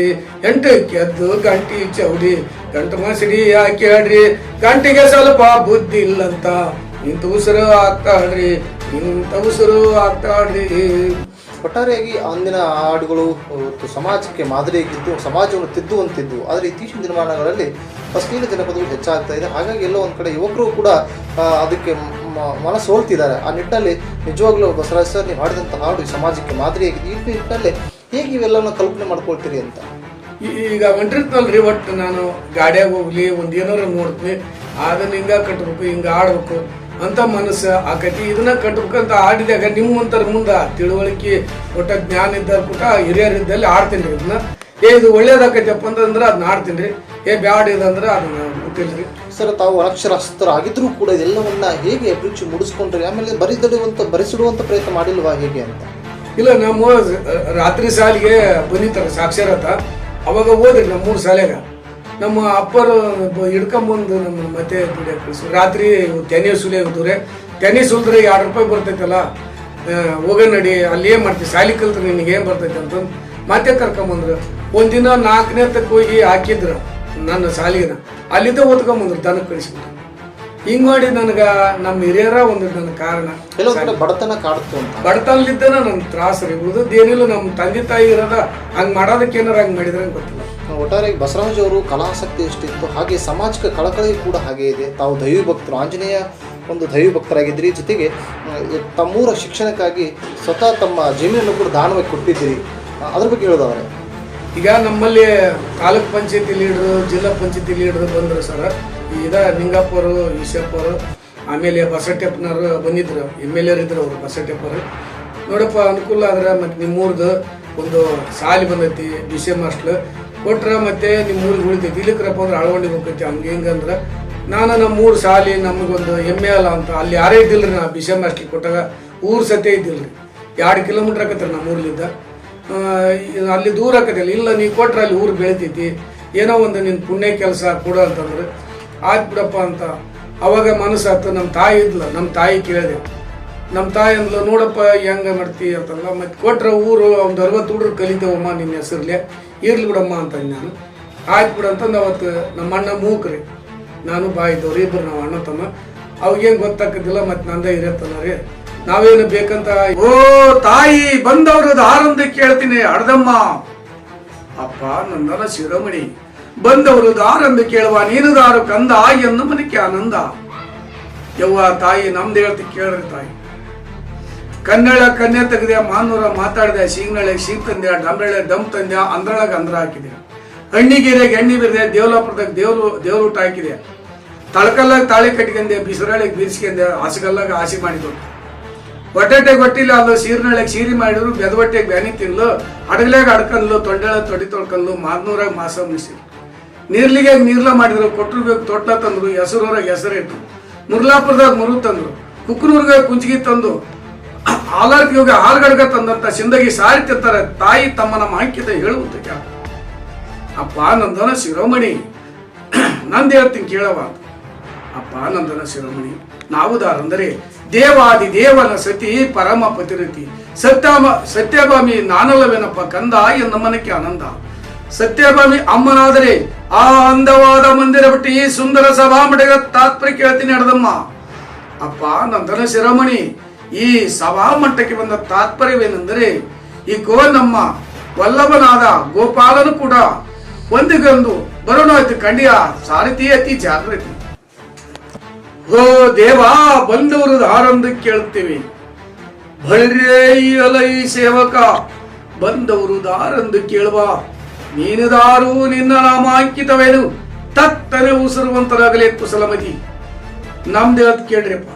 ಎಂಟಕ್ಕೆ ಎದ್ದು ಗಂಟಿ ಚೌಡಿ ಗಂಟ ಮಸಡಿ ಹಾಕ್ಯಾಡ್ರಿ ಗಂಟಿಗೆ ಸ್ವಲ್ಪ ಬುದ್ಧಿ ಇಲ್ಲಂತ ಇಂತ ಉಸಿರು ಹಾಕ್ತಾಡ್ರಿ ಒಟ್ಟಾರೆಯಾಗಿ ಅಂದಿನ ಹಾಡುಗಳು ಸಮಾಜಕ್ಕೆ ಮಾದರಿಯಾಗಿದ್ದು ಸಮಾಜವನ್ನು ತಿದ್ದುವಂತಿದ್ದು. ಆದರೆ ಇತ್ತೀಚಿನ ದಿನಮಾನಗಳಲ್ಲಿ ಅಶ್ಲೀಲ ಜನಪದಗಳು ಹೆಚ್ಚಾಗ್ತಾ ಇದೆ. ಹಾಗಾಗಿ ಎಲ್ಲೋ ಒಂದು ಕಡೆ ಯುವಕರು ಕೂಡ ಅದಕ್ಕೆ ಮನಸ್ಸೋಲ್ತಿದ್ದಾರೆ. ಆ ನಿಟ್ಟಿನಲ್ಲಿ ನಿಜವಾಗ್ಲೂ ಬಸವರಾಜ್ ಸರ್ ನೀವು ಹಾಡಿದಂಥ ಹಾಡು ಸಮಾಜಕ್ಕೆ ಮಾದರಿಯಾಗಿದೆ. ಈ ನಿಟ್ಟಿನಲ್ಲಿ ಹೇಗೆ ಇವೆಲ್ಲವನ್ನು ಕಲ್ಪನೆ ಮಾಡ್ಕೊಳ್ತೀರಿ ಅಂತ? ಈಗ ಹೊಂಟಿರ್ತಲ್ರಿ, ಒಟ್ಟು ನಾನು ಗಾಡಿಯಾಗ ಹೋಗ್ಲಿ ಒಂದು ಏನಾರು ನೋಡ್ತೀನಿ, ಅದನ್ನ ಹಿಂಗ ಕಟ್ಬೇಕು, ಹಿಂಗ ಆಡ್ಬೇಕು ಅಂತ ಮನಸ್ಸು ಆಕತಿ. ಇದನ್ನ ಕಟ್ಬೇಕಂತ ಆಡಿದಾಗ ನಿಮ್ಮಂತರ ಮುಂದೆ ತಿಳುವಳಿಕೆ ಒಟ್ಟ ಜ್ಞಾನ ಇದ್ದ ಕೂಟ ಹಿರಿಯರಿದ್ದಲ್ಲಿ ಆಡ್ತೀನಿ ರೀ. ಇದನ್ನ ಇದು ಒಳ್ಳೇದಾಕೈತಪ್ಪ ಅಂತಂದ್ರೆ ಅದನ್ನ ಆಡ್ತೀನಿ ರೀ. ಬ್ಯಾಡ್ ಇದಂದ್ರೆ ಅದನ್ನ ಗೊತ್ತಿಲ್ರಿ ಸರ್. ತಾವು ಅನಕ್ಷರಸ್ಥರಾಗಿದ್ರೂ ಕೂಡ ಇದೆಲ್ಲವನ್ನ ಹೇಗೆ ಅಭಿರುಚಿ ಮೂಡಿಸ್ಕೊಂಡ್ರಿ? ಆಮೇಲೆ ಬರೆಸಿಡುವಂತ ಪ್ರಯತ್ನ ಮಾಡಿಲ್ವಾ ಹೇಗೆ ಅಂತ? ಇಲ್ಲ, ನಮ್ಮ ರಾತ್ರಿ ಸಾಲಿಗೆ ಬಂದಿರ್ತಾರೆ ಸಾಕ್ಷರತ, ಅವಾಗ ಹೋದ್ರಿ ನಮ್ಮ 3 ಶಾಲೆಗ. ನಮ್ಮ ಅಪ್ಪರು ಹಿಡ್ಕೊಂಬಂದು ನಮ್ಮ ಮತ್ತೆ ದುಡಿಯಕ್ಕೆ ಕಳಿಸಿ ರಾತ್ರಿ ತೆನೆ ಸುಲಿ ಹೋದ್ರೆ ತೆನೆ ಸುಲಿದ್ರೆ 2 ರೂಪಾಯಿ ಬರ್ತೈತಲ್ಲ, ಹೋಗ ನಡಿ ಅಲ್ಲಿ ಏನು ಮಾಡ್ತೀವಿ, ಶಾಲೆ ಕಲ್ತ್ರೆ ನಿನಗೆ ಏನು ಬರ್ತೈತೆ ಅಂತಂದು ಮತ್ತೆ ಕರ್ಕೊಂಬಂದ್ರು. ಒಂದಿನ 4ನೇ ತಕ್ಕ ಹೋಗಿ ಹಾಕಿದ್ರು ನನ್ನ ಶಾಲಿನ, ಅಲ್ಲಿದ್ದ ಓದ್ಕೊಂಬಂದ್ರು, ದನಕ್ಕೆ ಕಳಿಸ್ಬಿಟ್ರು. ಹಿಂಗ್ ಮಾಡಿ ನನಗ ನಮ್ಮ ಹಿರಿಯರ ಒಂದು ನನ್ನ ಕಾರಣ ಬಡತನ ಕಾಡ್ತು ಅಂತ. ಬಡತನಲಿದ್ದನ ನನ್ ತ್ರಾಸ ರೀ. ಉಳಿದದ್ದೇನಿಲ್ಲ, ನಮ್ಮ ತಂದೆ ತಾಯಿ ಇರೋದ ಹಂಗ್ ಮಾಡೋದಕ್ಕೆ ಏನಾರ ಹಂಗ್ ಮಾಡಿದ್ರೆ ಗೊತ್ತಿಲ್ಲ. ಒಟ್ಟಾರೆ ಬಸವರಾಜ್ ಅವರು ಕಲಾಸಕ್ತಿ ಎಷ್ಟಿತ್ತು, ಹಾಗೆ ಸಾಮಾಜಿಕ ಕಳಕಳಿ ಕೂಡ ಹಾಗೆ ಇದೆ. ತಾವು ದೈವ ಭಕ್ತರು, ಆಂಜನೇಯ ಒಂದು ದೈವ ಭಕ್ತರಾಗಿದ್ರಿ. ಜೊತೆಗೆ ತಮ್ಮೂರ ಶಿಕ್ಷಣಕ್ಕಾಗಿ ಸ್ವತಃ ತಮ್ಮ ಜಮೀನನ್ನು ಕೂಡ ದಾನವಾಗಿ ಕೊಟ್ಟಿದ್ದೀರಿ. ಅದ್ರ ಬಗ್ಗೆ ಹೇಳೋದವ್ರೆ. ಈಗ ನಮ್ಮಲ್ಲಿ ತಾಲೂಕ್ ಪಂಚಾಯತಿ ಲೀಡ್ರು, ಜಿಲ್ಲಾ ಪಂಚಾಯತಿ ಲೀಡ್ರು ಬಂದರು ಸರ್. ನಿಂಗಪ್ಪರು, ಈಶಪ್ಪರು, ಆಮೇಲೆ ಬಸವಟೆಪ್ಪನವರು ಬಂದಿದ್ರು, MLA ಇದ್ರು ಅವರು ಬಸವಟೆಪ್ಪರು. ನೋಡಪ್ಪ ಅನುಕೂಲ ಆದ್ರೆ ಮತ್ತು ನಿಮ್ಮೂರ್ದು ಒಂದು ಸಾಲಿ ಬಂದೈತಿ, BCM ಹಾಸ್ಟ್ಲ್ ಕೊಟ್ರೆ ಮತ್ತೆ ನಿಮ್ಮೂರಿಗೆ ಉಳಿತೈತಿ, ಇಲ್ಲಿಕ್ರಪ್ಪ ಅಂದ್ರೆ ಅಳವಡಿಗೆ ಹೋಗ್ತೈತಿ ಹಂಗೆ ಹಿಂಗಂದ್ರೆ ನಾನು ನಮ್ಮ 3 ಸಾಲಿ ನಮಗೊಂದು ಹೆಮ್ಮೆ ಅಲ್ಲ ಅಂತ. ಅಲ್ಲಿ ಯಾರೇ ಇದ್ದಿಲ್ರಿ, ನಾ BCM ಹಾಸ್ಟ್ಲ್ ಕೊಟ್ಟಾಗ ಊರು ಸತ್ಯ ಇದ್ದಿಲ್ರಿ. 2 ಕಿಲೋಮೀಟ್ರ್ ಆಕತ್ರಿ ನಮ್ಮ ಊರ್ಲಿದ್ದ, ಅಲ್ಲಿ ದೂರ ಆಕತಿಲ್ಲ. ಇಲ್ಲ ನೀವು ಕೊಟ್ರೆ ಅಲ್ಲಿ ಊರು ಬೆಳಿತೈತಿ, ಏನೋ ಒಂದು ನಿನ್ನ ಪುಣ್ಯ ಕೆಲಸ ಕೊಡು ಅಂತಂದ್ರೆ ಆಯ್ತು ಬಿಡಪ್ಪ ಅಂತ ಅವಾಗ ಮನಸ್ಸಾತು. ನಮ್ಮ ತಾಯಿ ಇದ್ಲ, ನಮ್ಮ ತಾಯಿ ಕೇಳಿದೆ. ನಮ್ಮ ತಾಯಿ ಅಂದ್ಲು, ನೋಡಪ್ಪ ಹೆಂಗ ಮಾಡ್ತಿ ಅಂತಂದ. ಮತ್ತೆ ಕೊಟ್ರೆ ಊರು ಒಂದು 60 ಹುಡುಗರು ಕಲಿತೇವಮ್ಮ ನಿನ್ನ ಹೆಸರ್ಲೆ, ಇರ್ಲಿ ಬಿಡಮ್ಮ ಅಂತಂದು ನಾನು. ಆಯ್ತು ಬಿಡಂತಂದು ಅವತ್ತು ನಮ್ಮ ಅಣ್ಣ ಮೂಕ್ರಿ, ನಾನು ಬಾಯಿದ್ದವ್ರು, ಇಬ್ಬರು ನಾವು ಅಣ್ಣ ತಮ್ಮ. ಅವಾಗೇನು ಗೊತ್ತಾಗದಿಲ್ಲ, ಮತ್ತೆ ನಂದೇ ಇರತ್ತಲ್ಲ ರೀ. ನಾವೇನು ಬೇಕಂತ, ಓ ತಾಯಿ ಬಂದವರು ದಾರಂದ ಕೇಳ್ತೀನಿ ಅಡ್ದಮ್ಮ. ಅಪ್ಪ ನಂದನ ಶಿರೋಮಣಿ, ಬಂದವರು ದಾರಂದು ಕೇಳುವ ನೀನು ದಾರು ಕಂದ ಎನ್ನು ಮನಕ್ಕೆ ಆನಂದ. ಯವ್ವ ತಾಯಿ ನಮ್ದು ಹೇಳ್ತಿ ಕೇಳ್ರಿ ತಾಯಿ. ಕನ್ನಡ ಕನ್ಯೆ ತೆಗೆದೆ, ಮಾನೂರ ಮಾತಾಡಿದೆ, ಶೀಂಗ್ನಳೆ ಶೀಗ್ ತಂದೆ, ಡಂಬಳೆ ಡಮ್ ತಂದೆ, ಅಂದ್ರೊಳಗೆ ಅಂದ್ರ ಹಾಕಿದೆ, ಹಣ್ಣಿಗೆರೆಗೆ ಎಣ್ಣೆ ಬಿರಿದೆ, ದೇವಲಾಪುರದಾಗ ದೇವ್ರ ಊಟ ಹಾಕಿದೆ, ತಳಕಲ್ಲಾಗ ತಾಳಿ ಕಟ್ಕೊಂಡೆ, ಬಿಸಿರಾಳಿಗೆ ಬೀರ್ಸ್ಕೊಂಡೆ, ಹಾಸಿಗಲ್ಲಾಗ ಹಾಸಿ ಮಾಡಿದ್ರು, ಹೊಟ್ಟೆಗೆ ಗೊಟ್ಟಿಲ್ಲ ಅಲ್ಲೋ, ಸೀರ್ನಳೆಗೆ ಸೀರಿ ಮಾಡಿದ್ರು, ಬೆದವಟ್ಟೆಗೆ ಬ್ಯಾನಿ ತಿನ್ಲು, ಅಡಗಲಾಗ ಅಡ್ಕಂದ್ಲು, ತೊಂಡೆಳ ತೊಡಿ ತೊಳ್ಕಂದ್ಲು, ಮಾದ್ನೂರಾಗ ಮಾಸ ಮುಗಿಸಿ, ನೀರ್ಲಿಗೆ ನೀರ್ಲ ಮಾಡಿದ್ರು, ಕೊಟ್ಟರು ಬೇಕು ತೊಟ್ಲ ತಂದ್ರು, ಹೆಸರೂರಾಗ ಹೆಸರಿಟ್ರು, ಮುರ್ಲಾಪುರದಾಗ ಮುರು ತಂದ್ರು, ಕುಕ್ನೂರ್ಗ ಕುಂಚಿಗೆ ತಂದು, ಆಲಾರ್ಕ ಯೋಗ ಹಾಲ್ಗಡ್ಗ ತಂದಂತ ಸಿಂದಗಿ ಸಾರಿ ತಿಂತಾರೆ. ತಾಯಿ ತಮ್ಮನ ಮಾಂಕಿತ ಹೇಳುವಂತ ಅಪ್ಪ ನಂದನ ಶಿರೋಮಣಿ, ನಂದು ಹೇಳ್ತೀನಿ ಕೇಳವ. ಅಪ್ಪ ನಂದನ ಶಿರೋಮಣಿ, ನಾವು ದಾರಂದರೆ ದೇವಾದಿ ದೇವನ ಸತಿ ಪರಮ ಪತಿರತಿ, ಸತ್ಯಭಾಮಿ ನಾನಲ್ಲವೇನಪ್ಪ ಕಂದ ಎನ್ನ ಮನಕ್ಕೆ ಆನಂದ. ಸತ್ಯಭಾಮಿ ಅಮ್ಮನಾದರೆ ಆ ಅಂದವಾದ ಮಂದಿರ ಬಿಟ್ಟು ಈ ಸುಂದರ ಸಭಾಮಠದ ತಾತ್ಪರ್ಯ ಕೇಳ್ತೀನಿ ಅಡದಮ್ಮ. ಅಪ್ಪ ನಂದನ ಶಿರೋಮಣಿ, ಈ ಸಭಾಮಠಕ್ಕೆ ಬಂದ ತಾತ್ಪರ್ಯವೇನೆಂದರೆ, ಈ ನಮ್ಮ ವಲ್ಲಭನಾದ ಗೋಪಾಲನು ಕೂಡ ಒಂದಿಗೊಂದು ಬರೋಣಾಯ್ತು ಕಂಡಿಯ ಸಾರಥಿ ಅತಿ ಜಾಗೃತಿ. ಓ ದೇವಾ ಬಂದವರು ದಾರಂದು ಕೇಳುತ್ತೇವೆ, ಬಳಿರೇಯಲೈ ಸೇವಕ ಬಂದವರು ದಾರಂದು ಕೇಳುವ, ನೀನು ದಾರು ನಿನ್ನ ನಾಮಾಂಕಿತವೇನು, ತತ್ತನೆ ಉಸಿರುವಂತರಾಗಲೇ ಕುಶಲಮತಿ. ನಮ್ದು ಹೇಳತ್ ಕೇಳ್ರಿಪ್ಪ.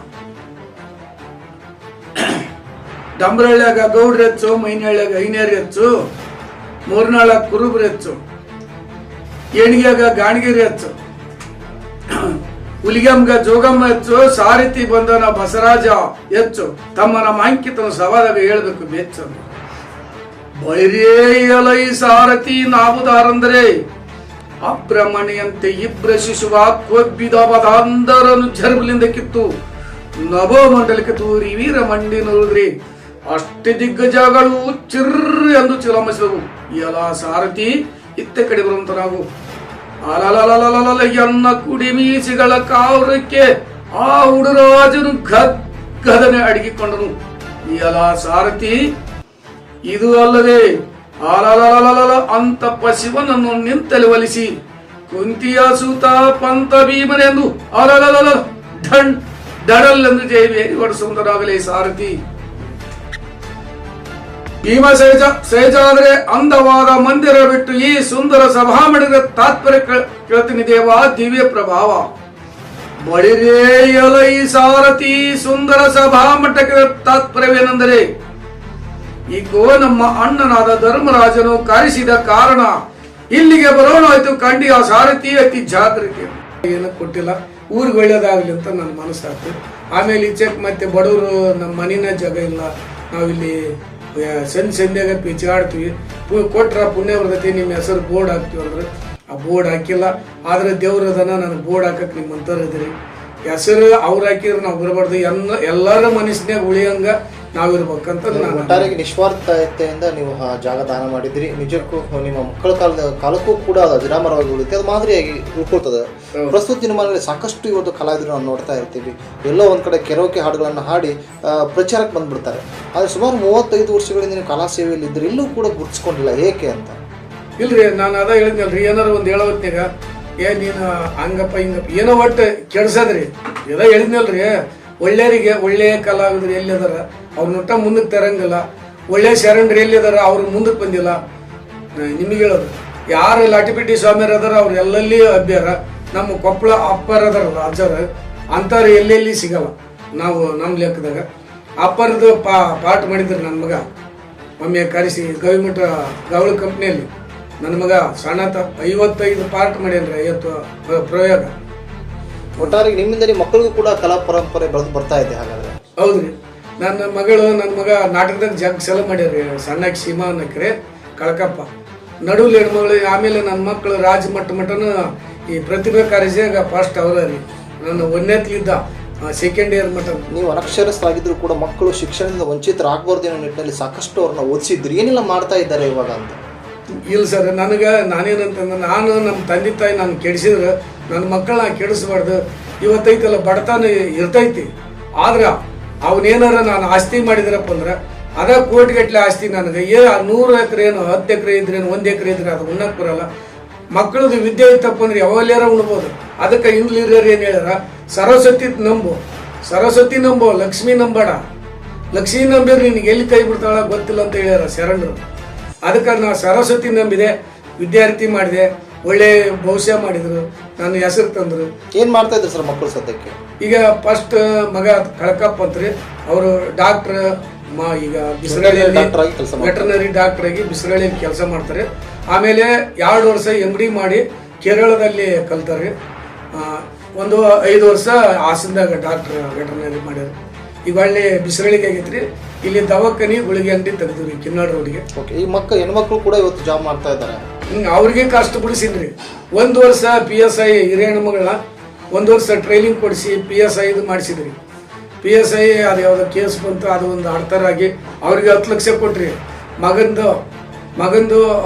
ಡಂಬ್ರಳ್ಳ್ಯಾಗ ಗೌಡ್ರ ಹೆಚ್ಚು, ಮೈನಹಳ್ಳ್ಯಾಗ ಐನೇರಿ ಹೆಚ್ಚು, ಮೂರ್ನಾಳ ಕುರುಬ್ರ ಹೆಚ್ಚು, ಏಣಿಗ್ಯಾಗ ಗಾಣಗಿರಿ ಹೆಚ್ಚು, ಹುಲಿಗಮ್ಗ ಜೋಗಮ್ಮ ಹೆಚ್ಚು, ಸಾರಥಿ ಬಂದನ ಬಸರಾಜ ಹೆಚ್ಚು, ತಮ್ಮನ ಮಾಂಕಿತನ ಸವಾದಾಗ ಹೇಳ್ಬೇಕು ಬೆಚ್ಚ. ಬಳಿರೇಯಲೈ ಸಾರಥಿ ನಾವುದಾರಂದರೆ ಅಬ್ರಮಣಿಯಂತೆ ಇಬ್ರ ಶಿಶುವ ಕೊಬ್ಬಿದ ಬದಾಂಧರನು ಜರ್ಬಲಿಂದ ಕಿತ್ತು ನಭೋಮಂಡಲಕ್ಕೆ ತೂರಿ ವೀರ ಮಂಡಿ ನೋಡಿದ್ರಿ. ಅಷ್ಟೇ ದಿಗ್ಗಜಗಳು ಚಿರ್ರಿ ಎಂದು ಚಿಲಂಬಿಸಿದವು. ಎಲ್ಲ ಸಾರಥಿ ಇತ್ತ ಕಡೆ ಬರುವಂತ ನಾವು ಅಲಲಲಲಲ ಎನ್ನ ಕುಡಿ ಮೀಸಿಗಳ ಕಾವ್ರಕ್ಕೆ ಆ ಹುಡುರಾಜನು ಗದನೆ ಅಡಗಿಕೊಂಡನು. ಎಲ್ಲ ಸಾರಥಿ ಇದು ಅಲ್ಲದೆ ಅಲಲಲಲ ಅಂತಪ್ಪ ಶಿವನನ್ನು ನಿಂತಲ್ಲಿ ಒಲಿಸಿ ಕುಂತಿಯ ಸೂತ ಪಂತ ಭೀಮನೆಂದು ಅಲಲಲ ದಡಲ್ಲೆಂದು ಜೈವೇರಿ ಹೊಡೆಸುವಂತರಾಗಲೇ ಸಾರಥಿ. ಭೀಮ ಸೇಜಾದ್ರೆ ಅಂದವಾದ ಮಂದಿರ ಬಿಟ್ಟು ಈ ಸುಂದರ ಸಭಾಮಠದ ತಾತ್ಪರ್ಯ ಕೇಳ್ತೀನಿ ದೇವ ದಿವ್ಯ ಪ್ರಭಾವ. ಬಳಿರೇಯಲೈ ಸಾರಥಿ ಸುಂದರ ಸಭಾಮಠದ ತಾತ್ಪರ್ಯವೇನೆಂದರೆ, ಈಗೋ ನಮ್ಮ ಅಣ್ಣನಾದ ಧರ್ಮರಾಜನು ಕರೆಸಿದ ಕಾರಣ ಇಲ್ಲಿಗೆ ಬರೋಣಾಯ್ತು ಕಂಡಿ ಆ ಸಾರಥಿ ಅತಿ ಜಾಗೃತಿ. ಏನು ಕೊಟ್ಟಿಲ್ಲ, ಊರಿಗೆ ಒಳ್ಳೇದಾಗ್ಲಿ ಅಂತ ನನ್ನ ಮನಸ್ಸಾಗ್ತು. ಆಮೇಲೆ ಈಚೆಕ್ ಮತ್ತೆ ಬಡವರು ನಮ್ಮ ಮನಿನ ಜಾಗ ಇಲ್ಲ, ನಾವಿಲ್ಲಿ ಸಂಧ್ಯಾಗ ಪಿಚಾಡ್ತೀವಿ, ಕೊಟ್ರ ಪುಣ್ಯ ಬರ್ತೈತಿ ನಿಮ್ಮ ಹೆಸರು ಬೋರ್ಡ್ ಹಾಕ್ತಿವಿ ಅಂದ್ರೆ ಆ ಬೋರ್ಡ್ ಹಾಕಿಲ್ಲ. ಆದ್ರೆ ದೇವ್ರದನ ನನಗೆ ಬೋರ್ಡ್ ಹಾಕಕ್ ನಿಮ್ಮಂತವ್ರು ಇದ್ರಿ, ಹೆಸರು ಅವ್ರು ಹಾಕಿದ್ರೆ ನಾವು ಬರಬಾರ್ದು, ಎಲ್ಲರ ಮನಸ್ಸಿನಾಗ ಉಳಿಯಂಗ ನಾವಿರ್ಬೇಕಂತ ಒಟ್ಟಾರೆ ನಿಸ್ವಾರ್ಥತೆಯಿಂದ ನೀವು ಜಾಗ ದಾನ ಮಾಡಿದ್ರಿ. ನಿಜಕ್ಕೂ ನಿಮ್ಮ ಮಕ್ಕಳ ಕಾಲಕ್ಕೂ ಕೂಡ ಅದು ವಿರಾಮರವಾಗಿ ಉಳಿತೆ, ಅದು ಮಾದರಿಯಾಗಿ ಉಳ್ಕೊಳ್ತದೆ. ಪ್ರಸ್ತುತ ದಿನಮಾನಗಳಲ್ಲಿ ಸಾಕಷ್ಟು ಇವತ್ತು ಕಲಾವಿದರು ನಾವು ನೋಡ್ತಾ ಇರ್ತೀವಿ, ಎಲ್ಲೋ ಒಂದ್ ಕಡೆ ಕೆರೋಕೆ ಹಾಡುಗಳನ್ನು ಹಾಡಿ ಪ್ರಚಾರಕ್ಕೆ ಬಂದ್ಬಿಡ್ತಾರೆ. ಆದ್ರೆ ಸುಮಾರು 35 ವರ್ಷಗಳಿಂದ ನೀವು ಕಲಾ ಸೇವೆಯಲ್ಲಿ ಇದ್ರಿ, ಎಲ್ಲೂ ಕೂಡ ಗುರುತಿಸ್ಕೊಂಡಿಲ್ಲ, ಏಕೆ ಅಂತ? ಇಲ್ರಿ, ನಾನು ಅದ ಹೇಳಿದ್ನಲ್ರಿ, ಏನಾರು ಒಂದು ಹೇಳೋತ್ನಾಗ ನೀನು ಹಂಗಪ್ಪ ಹಿಂಗಪ್ಪ ಏನೋ ಒಟ್ಟು ಕೆಡ್ಸದ್ರಿ. ಎಲ್ಲ ಹೇಳಿದ್ನಲ್ರಿ, ಒಳ್ಳೆಯವರಿಗೆ ಒಳ್ಳೆಯ ಕಲಾವಿದರು ಎಲ್ಲಿದಾರ ಅವ್ರನ್ನೊಟ್ಟ ಮುಂದಕ್ಕೆ ತರಂಗಿಲ್ಲ, ಒಳ್ಳೆಯ ಶರಣರು ಎಲ್ಲಿದಾರ ಅವ್ರು ಮುಂದಕ್ಕೆ ಬಂದಿಲ್ಲ. ನಿಮಗೆ ಹೇಳೋದು, ಯಾರು ಲಾಟಿಪಿಟಿ ಸ್ವಾಮಿಯರ್ ಅದಾರ ಅವ್ರು ಎಲ್ಲೆಲ್ಲಿ ಅಭ್ಯಾರ, ನಮ್ಮ ಕೊಪ್ಪಳ ಅಪ್ಪರ್ ಅದಾರಲ್ಲ ಅಜ್ಜರ ಅಂಥವ್ರು ಎಲ್ಲೆಲ್ಲಿ ಸಿಗಲ್ಲ. ನಾವು ನಮ್ಮ ಲೆಕ್ಕದಾಗ ಅಪ್ಪರದು ಪಾಠ ಮಾಡಿದ್ರು ನನ್ನ ಮಗ, ಒಮ್ಮೆ ಕರೆಸಿ ಗವಿಮಠ ಗವಳ ಕಂಪ್ನಿಯಲ್ಲಿ ನನ್ನ ಮಗ ಸಣ್ಣತ 55 ಪಾಠ ಮಾಡ್ಯಾನ್ರಿ, 50 ಪ್ರಯೋಗ. ಒಟ್ಟಾರೆ ನಿಮ್ಮಿಂದ ನಿಮ್ಮ ಮಕ್ಕಳಿಗೂ ಕೂಡ ಕಲಾ ಪರಂಪರೆ ಬರ್ತಾ ಇದೆ. ಹಾಗಾದ್ರೆ ಹೌದ್ರಿ, ನನ್ನ ಮಗ ನಾಟಕದಾಗ ಜಗ್ ಸಲ ಮಾಡ್ಯಾರ್ರಿ, ಸಣ್ಣಕ್ಕೆ ಸೀಮಾ ಅನ್ನಕ್ರೆ ಕಳಕಪ್ಪ ನಡುಲ್ ಹೆಣ್ಮಗಳು. ಆಮೇಲೆ ನನ್ನ ಮಕ್ಕಳು ರಾಜ ಮಟ್ಟನು ಈ ಪ್ರತಿಭಾ ಕಾರ್ಯಾಗ ಫಸ್ಟ್ ಅವರ ರೀ. ನನ್ನ 1ನೇತ್ಲಿದ್ದ 2nd ಇಯರ್ ಮಟ್ಟ. ನೀವು ಅನಕ್ಷರಸ್ಥರಾಗಿದ್ರು ಕೂಡ ಮಕ್ಕಳು ಶಿಕ್ಷಣದಿಂದ ವಂಚಿತರಾಗಬಾರ್ದು ಅನ್ನೋ ನಿಟ್ಟಿನಲ್ಲಿ ಸಾಕಷ್ಟು ಅವ್ರನ್ನ ಓದಿಸಿದ್ರು, ಏನೆಲ್ಲ ಮಾಡ್ತಾ ಇದ್ದಾರೆ ಇವಾಗ ಅಂತ? ಇಲ್ಲ ಸರ್, ನಾನೇನಂತಂದ್ರೆ ನಾನು ನಮ್ಮ ತಂದೆ ತಾಯಿ ನಾನು ಕೆಡಿಸಿದ್ರೆ ನನ್ನ ಮಕ್ಕಳನ್ನ ಕೆಡಿಸ್ಬಾರ್ದು. ಇವತ್ತೈತಲ್ಲ ಬಡತನ ಇರ್ತೈತಿ, ಆದ್ರೆ ಅವನೇನಾರ ನಾನು ಆಸ್ತಿ ಮಾಡಿದ್ರಪ್ಪ ಅಂದ್ರೆ ಅದ ಕೋಟಿಗಟ್ಟಲೆ ಆಸ್ತಿ ನನಗೆ 100 ಎಕರೆ ಏನು 10 ಎಕರೆ ಇದ್ರೇನು 1 ಎಕರೆ ಇದ್ರೆ ಅದು ಉಣ್ಣಕ್ಕೆ ಬರಲ್ಲ. ಮಕ್ಕಳದು ವಿದ್ಯೆ ಇತ್ತಪ್ಪ ಅಂದ್ರೆ ಯಾವಾಗ್ಯಾರ ಉಣ್ಬೋದು. ಅದಕ್ಕೆ ಇಂಗ್ಲಿಷರು ಏನು ಹೇಳ್ಯಾರ, ಸರಸ್ವತಿ ನಂಬೋ ಲಕ್ಷ್ಮಿ ನಂಬೇಡ, ಲಕ್ಷ್ಮಿ ನಂಬಿದ್ರೆ ನಿನಗೆ ಎಲ್ಲಿ ಕೈ ಬಿಡ್ತಾಳ ಗೊತ್ತಿಲ್ಲ ಅಂತ ಹೇಳ್ಯಾರ ಶರಣರು. ಅದಕ್ಕೆ ನಾನು ಸರಸ್ವತಿ ನಂಬಿದೆ, ವಿದ್ಯಾರ್ಥಿ ಮಾಡಿದೆ, ಒಳ್ಳೆ ಭವಿಷ್ಯ ಮಾಡಿದ್ರು, ನನ್ನ ಹೆಸರು ತಂದರು. ಏನು ಮಾಡ್ತಾ ಇದ್ರು ಸರ್ ಮಕ್ಕಳು ಸದ್ಯಕ್ಕೆ? ಈಗ ಫಸ್ಟ್ ಮಗ ಕಳಕಪ್ಪ ಅಂತ್ರಿ, ಅವರು ಡಾಕ್ಟ್ರ್ ಈಗ ಬಿಸರಳ್ಳಿಯಲ್ಲಿ ವೆಟರ್ನರಿ ಡಾಕ್ಟರ್ ಆಗಿ ಬಿಸರಳ್ಳಿಯಲ್ಲಿ ಕೆಲಸ ಮಾಡ್ತಾರೆ. ಆಮೇಲೆ 2 ವರ್ಷ MD ಮಾಡಿ ಕೇರಳದಲ್ಲಿ ಕಲ್ತಾರೆ. ಒಂದು 5 ವರ್ಷ ಹಾಸನದಾಗ ಡಾಕ್ಟರ್ ವೆಟರ್ನರಿ ಮಾಡ್ಯಾರ. ಈಗ ಒಳ್ಳೆ ಬಿಸರಳ್ಳಿಗೆ ಆಗೈತ್ರಿ. ಇಲ್ಲಿ ದವಾಖಾನಿ ಗುಳಿಗೆ ಅಂಗಡಿ ತೆಗೆದ್ರಿ ಕಿನ್ನಾಡ್ ರೋಡ್ಗೆ. ಈ ಹೆಣ್ಮಕ್ಳು ಕೂಡ ಇವತ್ತು ಜಾಬ್ ಮಾಡ್ತಾ ಇದ್ದಾರೆ. ಅವ್ರಿಗೆ ಕಷ್ಟ ಬಿಡಿಸಿನ್ರಿ. 1 ವರ್ಷ PSI ಹಿರಿಯ ಹೆಣ್ಮಗಳನ್ನ 1 ವರ್ಷ ಟ್ರೈನಿಂಗ್ ಕೊಡಿಸಿ PSI ಇದು ಮಾಡಿಸಿದ್ರಿ. PSI ಅದು ಯಾವುದೋ ಕೇಸ್ ಬಂತು, ಅದು ಒಂದು ಆಡ್ತಾರಾಗಿ ಅವ್ರಿಗೆ 10 ಲಕ್ಷ ಕೊಟ್ರಿ. ಮಗಂದು 10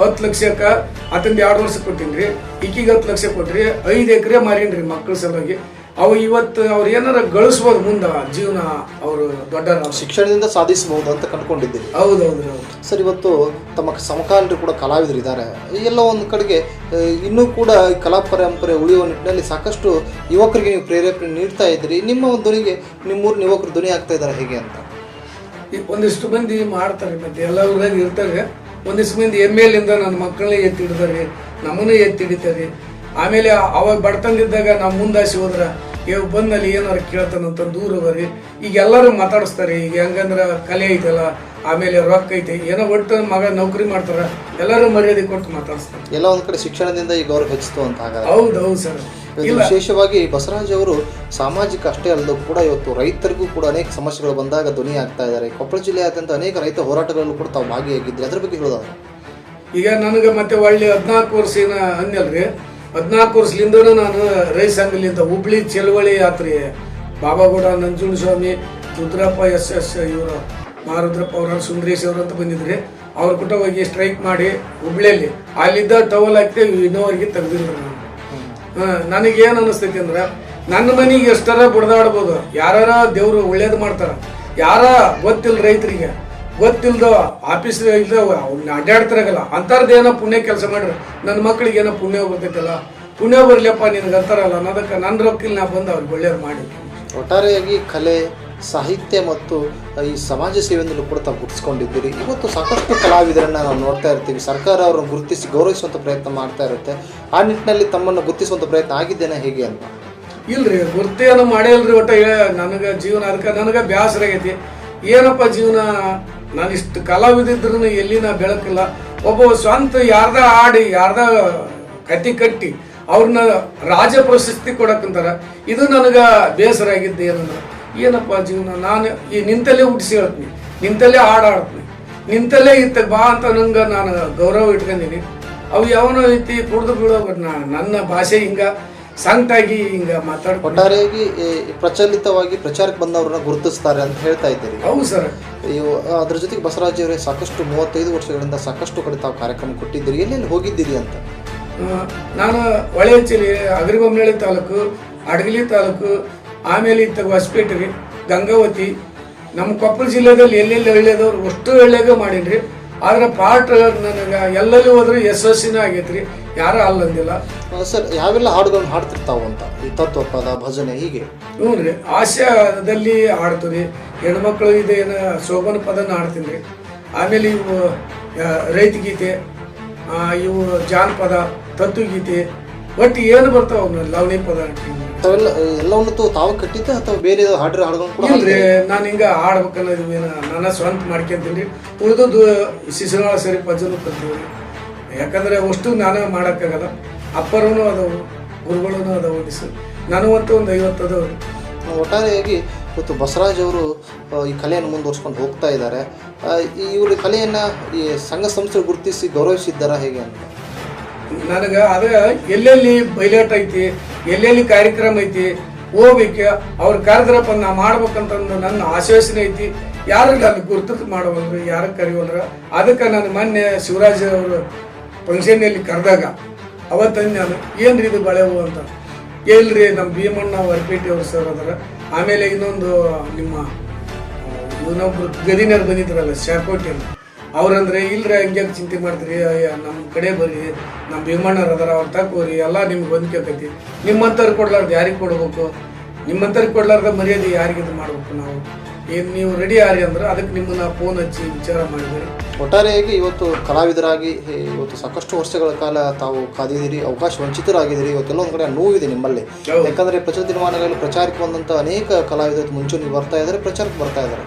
ಲಕ್ಷಕ್ಕೆ ಅತಂದು 2 ವರ್ಷ ಕೊಟ್ಟಿನ್ರಿ. ಈಕಿಗೆ 10 ಲಕ್ಷ ಕೊಟ್ರಿ. 5 ಎಕರೆ ಮಾರೀನ್ರಿ ಮಕ್ಕಳ ಸಲುವಾಗಿ. ಅವು ಇವತ್ತು ಅವ್ರು ಏನಾರ ಗಳಿಸ್ಬೋದು ಮುಂದೆ ಜೀವನ, ಅವರು ದೊಡ್ಡ ಶಿಕ್ಷಣದಿಂದ ಸಾಧಿಸಬಹುದು ಅಂತ ಕಂಡುಕೊಂಡಿದ್ದೀರಿ. ಹೌದೌದು ಸರ್, ಇವತ್ತು ತಮ್ಮ ಸಮಕಾಲೀನರು ಕೂಡ ಕಲಾವಿದರು ಇದ್ದಾರೆ. ಎಲ್ಲೋ ಒಂದು ಕಡೆಗೆ ಇನ್ನೂ ಕೂಡ ಕಲಾ ಪರಂಪರೆ ಉಳಿಯುವ ನಿಟ್ಟಿನಲ್ಲಿ ಸಾಕಷ್ಟು ಯುವಕರಿಗೆ ನೀವು ಪ್ರೇರೇಪಣೆ ನೀಡ್ತಾ ಇದ್ದೀರಿ. ನಿಮ್ಮ ಒಂದು ಧ್ವನಿಗೆ ನಿಮ್ಮೂರಿನ ಯುವಕರು ಧ್ವನಿ ಆಗ್ತಾ ಇದ್ದಾರೆ ಹೇಗೆ ಅಂತ? ಒಂದಿಷ್ಟು ಮಂದಿ ಮಾಡ್ತಾರೆ, ಮತ್ತೆ ಎಲ್ಲ ಊರಾಗ ಇರ್ತಾರೆ. ಒಂದಿಷ್ಟು ಮಂದಿ ML ಇಂದ ನನ್ನ ಮಕ್ಕಳನ್ನೇ ಎತ್ತಿ ಹಿಡಿದಾರೆ, ನಮ್ಮನ್ನೇ ಎತ್ತಿ ಹಿಡಿತಾರೆ. ಆಮೇಲೆ ಅವಾಗ ಬಡತಂದಿದ್ದಾಗ ನಾವು ಮುಂದಾಸಿ ಹೋದ್ರೆ ಬಂದಲ್ಲಿ ಏನಾರು ಕೇಳ್ತಾನಂತ ದೂರ ಹೋಗ್ರಿ. ಈಗ ಎಲ್ಲರೂ ಮಾತಾಡಿಸ್ತಾರೆ. ಈಗ ಹೆಂಗಂದ್ರೆ ಕಲೆ ಐತಲ್ಲ, ಆಮೇಲೆ ರೊಕ್ಕ ಐತೆ, ಏನೋ ಒಟ್ಟು ಮಗ ನೌಕರಿ ಮಾಡ್ತಾರ, ಎಲ್ಲರೂ ಮರ್ಯಾದೆ ಕೊಟ್ಟು ಮಾತಾಡಿಸ್ತಾರೆ. ಎಲ್ಲ ಒಂದ್ ಕಡೆ ಶಿಕ್ಷಣದಿಂದ ಈಗ ಅವ್ರು ಹೆಚ್ಚಿತು ಅಂತ. ಹೌದು ಸರ್. ವಿಶೇಷವಾಗಿ ಬಸವರಾಜ್ ಅವರು ಸಾಮಾಜಿಕ ಅಷ್ಟೇ ಅಲ್ಲದೆ ಕೂಡ ಇವತ್ತು ರೈತರಿಗೂ ಕೂಡ ಅನೇಕ ಸಮಸ್ಯೆಗಳು ಬಂದಾಗ ಧ್ವನಿ ಆಗ್ತಾ ಇದ್ದಾರೆ. ಕೊಪ್ಪಳ ಜಿಲ್ಲೆಯಾದ್ಯಂತ ಅನೇಕ ರೈತ ಹೋರಾಟಗಳಲ್ಲೂ ಕೂಡ ತಾವು ಭಾಗಿಯಾಗಿದ್ರಿ, ಅದ್ರ ಬಗ್ಗೆ ಹೇಳೋದಾದ್ರೆ? ಈಗ ನನಗೆ ಮತ್ತೆ ಒಳ್ಳೆ 14 ವರ್ಷ ಅಂದಲ್ರಿ, 14 ವರ್ಷಲಿಂದನೂ ನಾನು ರೈತ ಸಂಘಲಿಂದ ಹುಬ್ಳಿ ಚಳವಳಿ ಯಾತ್ರೆ ಬಾಬಾಗೌಡ, ನಂಜುಂಡಸ್ವಾಮಿ, ರುದ್ರಪ್ಪ SS ಇವರು ಮಾರುದ್ರಪ್ಪ ಅವರ ಸುಂದರೇಶ್ ಅವರು ಅಂತ ಬಂದಿದ್ರಿ. ಅವ್ರ ಕೂಟ ಹೋಗಿ ಸ್ಟ್ರೈಕ್ ಮಾಡಿ ಹುಬ್ಳಿಯಲ್ಲಿ ಅಲ್ಲಿದ್ದ ಟವಲ್ ಹಾಕಿ ಇನ್ನೋವರೆಗೆ ತೆಗೆದಿದ್ರು. ನನಗೇನು ಅನಿಸ್ತೈತಿ ಅಂದ್ರೆ, ನನ್ನ ಮನೆಗೆ ಎಷ್ಟರ ಬಡ್ದಾಡ್ಬೋದು, ಯಾರ ದೇವ್ರು ಒಳ್ಳೇದು ಮಾಡ್ತಾರ, ಯಾರ ಗೊತ್ತಿಲ್ಲ ರೈತರಿಗೆ, ಗೊತ್ತಿಲ್ದ ಆಫೀಸ್ ಇಲ್ದ ಅಡ್ಡಾಡ್ತಿರಾಗಲ್ಲ ಅಂಥದ್ದೇನೋ ಪುಣ್ಯ ಕೆಲಸ ಮಾಡ್ರಿ ನನ್ನ ಮಕ್ಕಳಿಗೆ ಏನೋ ಪುಣ್ಯ ಬರ್ತೈತಲ್ಲ, ಪುಣ್ಯ ಬರ್ಲಿಯಪ್ಪ ನಿನಗೆ ಅಂತಾರಲ್ಲ ಅನ್ನೋದಕ್ಕೆ ನನ್ನ ರೊಕ್ಕಿಲ್ ನಾ ಬಂದು ಅವ್ರಿಗೆ ಒಳ್ಳೇದು ಮಾಡಿ. ಒಟ್ಟಾರೆಯಾಗಿ ಕಲೆ, ಸಾಹಿತ್ಯ ಮತ್ತು ಈ ಸಮಾಜ ಸೇವೆಯನ್ನು ಕೂಡ ತಾವು ಗುರುತಿಸ್ಕೊಂಡಿದ್ದೀರಿ. ಇವತ್ತು ಸಾಕಷ್ಟು ಕಲಾವಿದರನ್ನ ನಾವು ನೋಡ್ತಾ ಇರ್ತೀವಿ. ಸರ್ಕಾರ ಅವರನ್ನು ಗುರುತಿಸಿ ಗೌರವಿಸುವಂಥ ಪ್ರಯತ್ನ ಮಾಡ್ತಾ ಇರುತ್ತೆ. ಆ ನಿಟ್ಟಿನಲ್ಲಿ ತಮ್ಮನ್ನು ಗುರುತಿಸುವಂಥ ಪ್ರಯತ್ನ ಆಗಿದ್ದೇನೆ ಹೇಗೆ ಅಂತ? ಇಲ್ರಿ, ಗುರ್ತೇನು ಮಾಡೇ ಇಲ್ರಿ. ಒಟ್ಟ ನನಗೆ ಜೀವನ ಅದಕ್ಕೆ ನನಗೆ ಬೇಸರ ಆಗೈತಿ. ಏನಪ್ಪ ಜೀವನ, ನಾನು ಇಷ್ಟು ಕಲಾವಿದಿದ್ರು ಎಲ್ಲಿ ನಾ ಬೆಳಕಿಲ್ಲ. ಒಬ್ಬ ಸ್ವಂತ ಯಾರ್ದ ಆಡಿ ಯಾರ್ದ ಕತ್ತಿ ಕಟ್ಟಿ ಅವ್ರನ್ನ ರಾಜ ಪ್ರಶಸ್ತಿ ಕೊಡಕ್ಕಂತಾರ. ಇದು ನನಗೆ ಬೇಸರ ಆಗಿದ್ದು. ಏನಪ್ಪ ಜೀವನ, ನಾನು ಈ ನಿಂತಲ್ಲೇ ಹುಟ್ಟಿಸಿ ಹೇಳ್ತೀನಿ, ನಿಂತಲ್ಲೇ ಹಾಡಾಡ್ತೀನಿ, ನಿಂತಲ್ಲೇ ಇತ್ತ ಬಾ ಅಂತ ನಂಗೆ ನಾನು ಗೌರವ ಇಟ್ಕೊಂಡಿನಿ. ಅವು ಯಾವನೋ ರೀತಿ ಕುಡಿದು ಬೀಳೋ ನನ್ನ ಭಾಷೆ ಹಿಂಗ ಸಂಕಟಾಗಿ ಹಿಂಗ ಮಾತಾಡ್ಕೊಂಡು ಒಟ್ಟಾರೆಯಾಗಿ ಪ್ರಚಲಿತವಾಗಿ ಪ್ರಚಾರಕ್ಕೆ ಬಂದವ್ರನ್ನ ಗುರುತಿಸ್ತಾರೆ ಅಂತ ಹೇಳ್ತಾ ಇದ್ದೀರಿ. ಹೌದು ಸರ್. ಅದ್ರ ಜೊತೆಗೆ ಬಸವರಾಜ್ ಅವರೇ ಸಾಕಷ್ಟು 35 ವರ್ಷಗಳಿಂದ ಸಾಕಷ್ಟು ಕಡೆ ತಾವು ಕಾರ್ಯಕ್ರಮ ಕೊಟ್ಟಿದ್ದೀರಿ. ಎಲ್ಲೆಲ್ಲಿ ಹೋಗಿದ್ದೀರಿ ಅಂತ? ನಾನು ಹೊಳೆಹೆಚ್ಚಲಿ, ಅಗರಿಬೊಮ್ಮನಹಳ್ಳಿ ತಾಲೂಕು, ಅಡಗಲಿ ತಾಲೂಕು, ಆಮೇಲೆ ಇತ್ತ ಹೊಸಪೇಟೆ, ಗಂಗಾವತಿ, ನಮ್ಮ ಕೊಪ್ಪಳ ಜಿಲ್ಲೆದಲ್ಲಿ ಎಲ್ಲೆಲ್ಲಿ ಒಳ್ಳೇದವ್ರು ಅಷ್ಟು ಒಳ್ಳೆಗ ಮಾಡೀನಿ. ಆದ್ರೆ ಪಾಠ ನನಗೆ ಎಲ್ಲೆಲ್ಲಿ ಹೋದ್ರೆ ಯಶಸ್ಸಿನ ಆಗೈತ್ರಿ, ಯಾರು ಅಲ್ಲಂದಿಲ್ಲ. ಸರ್, ಯಾವೆಲ್ಲ ಹಾಡುಗಳನ್ನ ಹಾಡ್ತಿರ್ತಾವ ಅಂತ? ಈ ತತ್ವಪದ, ಭಜನೆ ಹೀಗೆ? ಹ್ಞೂ ರೀ, ಹಾಸ್ಯದಲ್ಲಿ ಹಾಡ್ತೀವಿ. ಹೆಣ್ಮಕ್ಳು ಇದೇನು ಶೋಭನ ಪದನ ಹಾಡ್ತೀನಿ ರೀ. ಆಮೇಲೆ ಇವು ರೈತಗೀತೆ, ಇವು ಜಾನಪದ, ತತ್ವಗೀತೆ, ಒಟ್ಟು ಏನು ಬರ್ತಾವ ಲವಣಿ ಪದ ಎಲ್ಲವನ್ನು ತಾವು ಕಟ್ಟಿದ್ದೆ ಅಥವಾ ಬೇರೆ ಹಾಡ್ರೆ ಹಾಡುಗಳು? ಇಲ್ರಿ, ನಾನು ಹಿಂಗ ಹಾಡ್ಬೇಕನ್ನೋದು ನನ್ನ ಸ್ವಂತ ಮಾಡ್ಕೊಂತೀನಿ. ಉಳಿದು ಶಿಶುನಾಳ ಸರಿ ಪಜಲು ಕಲ್ತೀವಿ. ಯಾಕಂದ್ರೆ ಅಷ್ಟು ನಾನೇ ಮಾಡೋಕ್ಕಾಗಲ್ಲ. ಅಪ್ಪರೂ ಅದಾವು, ಗುರುಗಳೂ ಅದಾವು. ನಾನು ಒಂದು 50 ಅದಾವ್ರಿ. ಒಟ್ಟಾರೆಯಾಗಿ ಇವತ್ತು ಬಸವರಾಜ್ ಅವರು ಈ ಕಲೆಯನ್ನು ಮುಂದುವರ್ಸ್ಕೊಂಡು ಹೋಗ್ತಾ ಇದ್ದಾರೆ. ಇವ್ರ ಕಲೆಯನ್ನು ಈ ಸಂಘ ಸಂಸ್ಥೆ ಗುರುತಿಸಿ ಗೌರವಿಸಿದ್ದಾರಾ ಹೇಗೆ ಅಂತ? ನನಗೆ ಅದೇ ಎಲ್ಲೆಲ್ಲಿ ಬಯಲಾಟ ಐತಿ, ಎಲ್ಲೆಲ್ಲಿ ಕಾರ್ಯಕ್ರಮ ಐತಿ, ಹೋಗ್ಬೇಕು. ಅವ್ರು ಕರೆದ್ರಪ್ಪ ನಾ ಮಾಡ್ಬೇಕಂತಂದು ನನ್ನ ಆಶ್ವಾಸನೆ ಐತಿ. ಯಾರು ಅಲ್ಲಿ ಗುರ್ತದ ಮಾಡವಲ್ರಿ, ಯಾರು ಕರಿವಲ್ರ. ಅದಕ್ಕೆ ನಾನು ಮೊನ್ನೆ ಶಿವರಾಜ್ ಅವರು ಫಂಕ್ಷನ್ನಲ್ಲಿ ಕರೆದಾಗ ಅವತ್ತಂದು ನಾನು ಏನ್ರಿ ಇದು ಬಳೆವು ಅಂತ. ಇಲ್ರಿ ನಮ್ಮ ಭೀಮಣ್ಣ ವರ್ಪೇಟಿ ಅವ್ರು ಸರ್ ಅದರ. ಆಮೇಲೆ ಇನ್ನೊಂದು ನಿಮ್ಮ ಇನ್ನೊಬ್ರು ಗದಿನರು ಬಂದಿದ್ರಲ್ಲ ಶಾಕೋಟಿ ಅಂತ, ಅವ್ರಂದ್ರೆ ಇಲ್ರಿ ಹಂಗೆ ಚಿಂತೆ ಮಾಡ್ತೀರಿ, ನಮ್ಮ ಕಡೆ ಬರ್ರಿ, ನಮ್ಮ ಭೀಮಣ್ಣರು ಅದರ ಅವ್ರು ತಗೋರಿ, ಎಲ್ಲ ನಿಮ್ಗೆ ಹೊಂದ್ಕೋತೈತಿ. ನಿಮ್ಮಂಥವ್ರು ಕೊಡ್ಲಾರ್ದು ಯಾರಿಗೆ ಕೊಡ್ಬೇಕು, ನಿಮ್ಮಂಥವ್ರಿಗೆ ಕೊಡ್ಲಾರ್ದ ಮರ್ಯಾದೆ ಯಾರಿಗೆ ಇದು ಮಾಡ್ಬೇಕು. ನಾವು ಏನು ನೀವು ರೆಡಿ ಆರಿ ಅಂದ್ರೆ ಅದಕ್ಕೆ ನಿಮ್ಮನ್ನ ಫೋನ್ ಹಚ್ಚಿ ವಿಚಾರ ಮಾಡಿದ್ರಿ. ಒಟ್ಟಾರೆಯಾಗಿ ಇವತ್ತು ಕಲಾವಿದರಾಗಿ ಇವತ್ತು ಸಾಕಷ್ಟು ವರ್ಷಗಳ ಕಾಲ ತಾವು ಕಾದಿದ್ದೀರಿ, ಅವಕಾಶ ವಂಚಿತರಾಗಿದ್ದೀರಿ. ಇವತ್ತೆಲ್ಲ ಒಂದು ಕಡೆ ನೋವಿದೆ ನಿಮ್ಮಲ್ಲಿ. ಯಾಕಂದರೆ ಪ್ರಚಲಿತ ದಿನಮಾನಗಳಲ್ಲಿ ಪ್ರಚಾರಕ್ಕೆ ಬಂದಂಥ ಅನೇಕ ಕಲಾವಿದರು ಮುಂಚೂಣಿಗೆ ಬರ್ತಾ ಇದ್ದಾರೆ, ಪ್ರಚಾರಕ್ಕೆ ಬರ್ತಾ ಇದ್ದಾರೆ.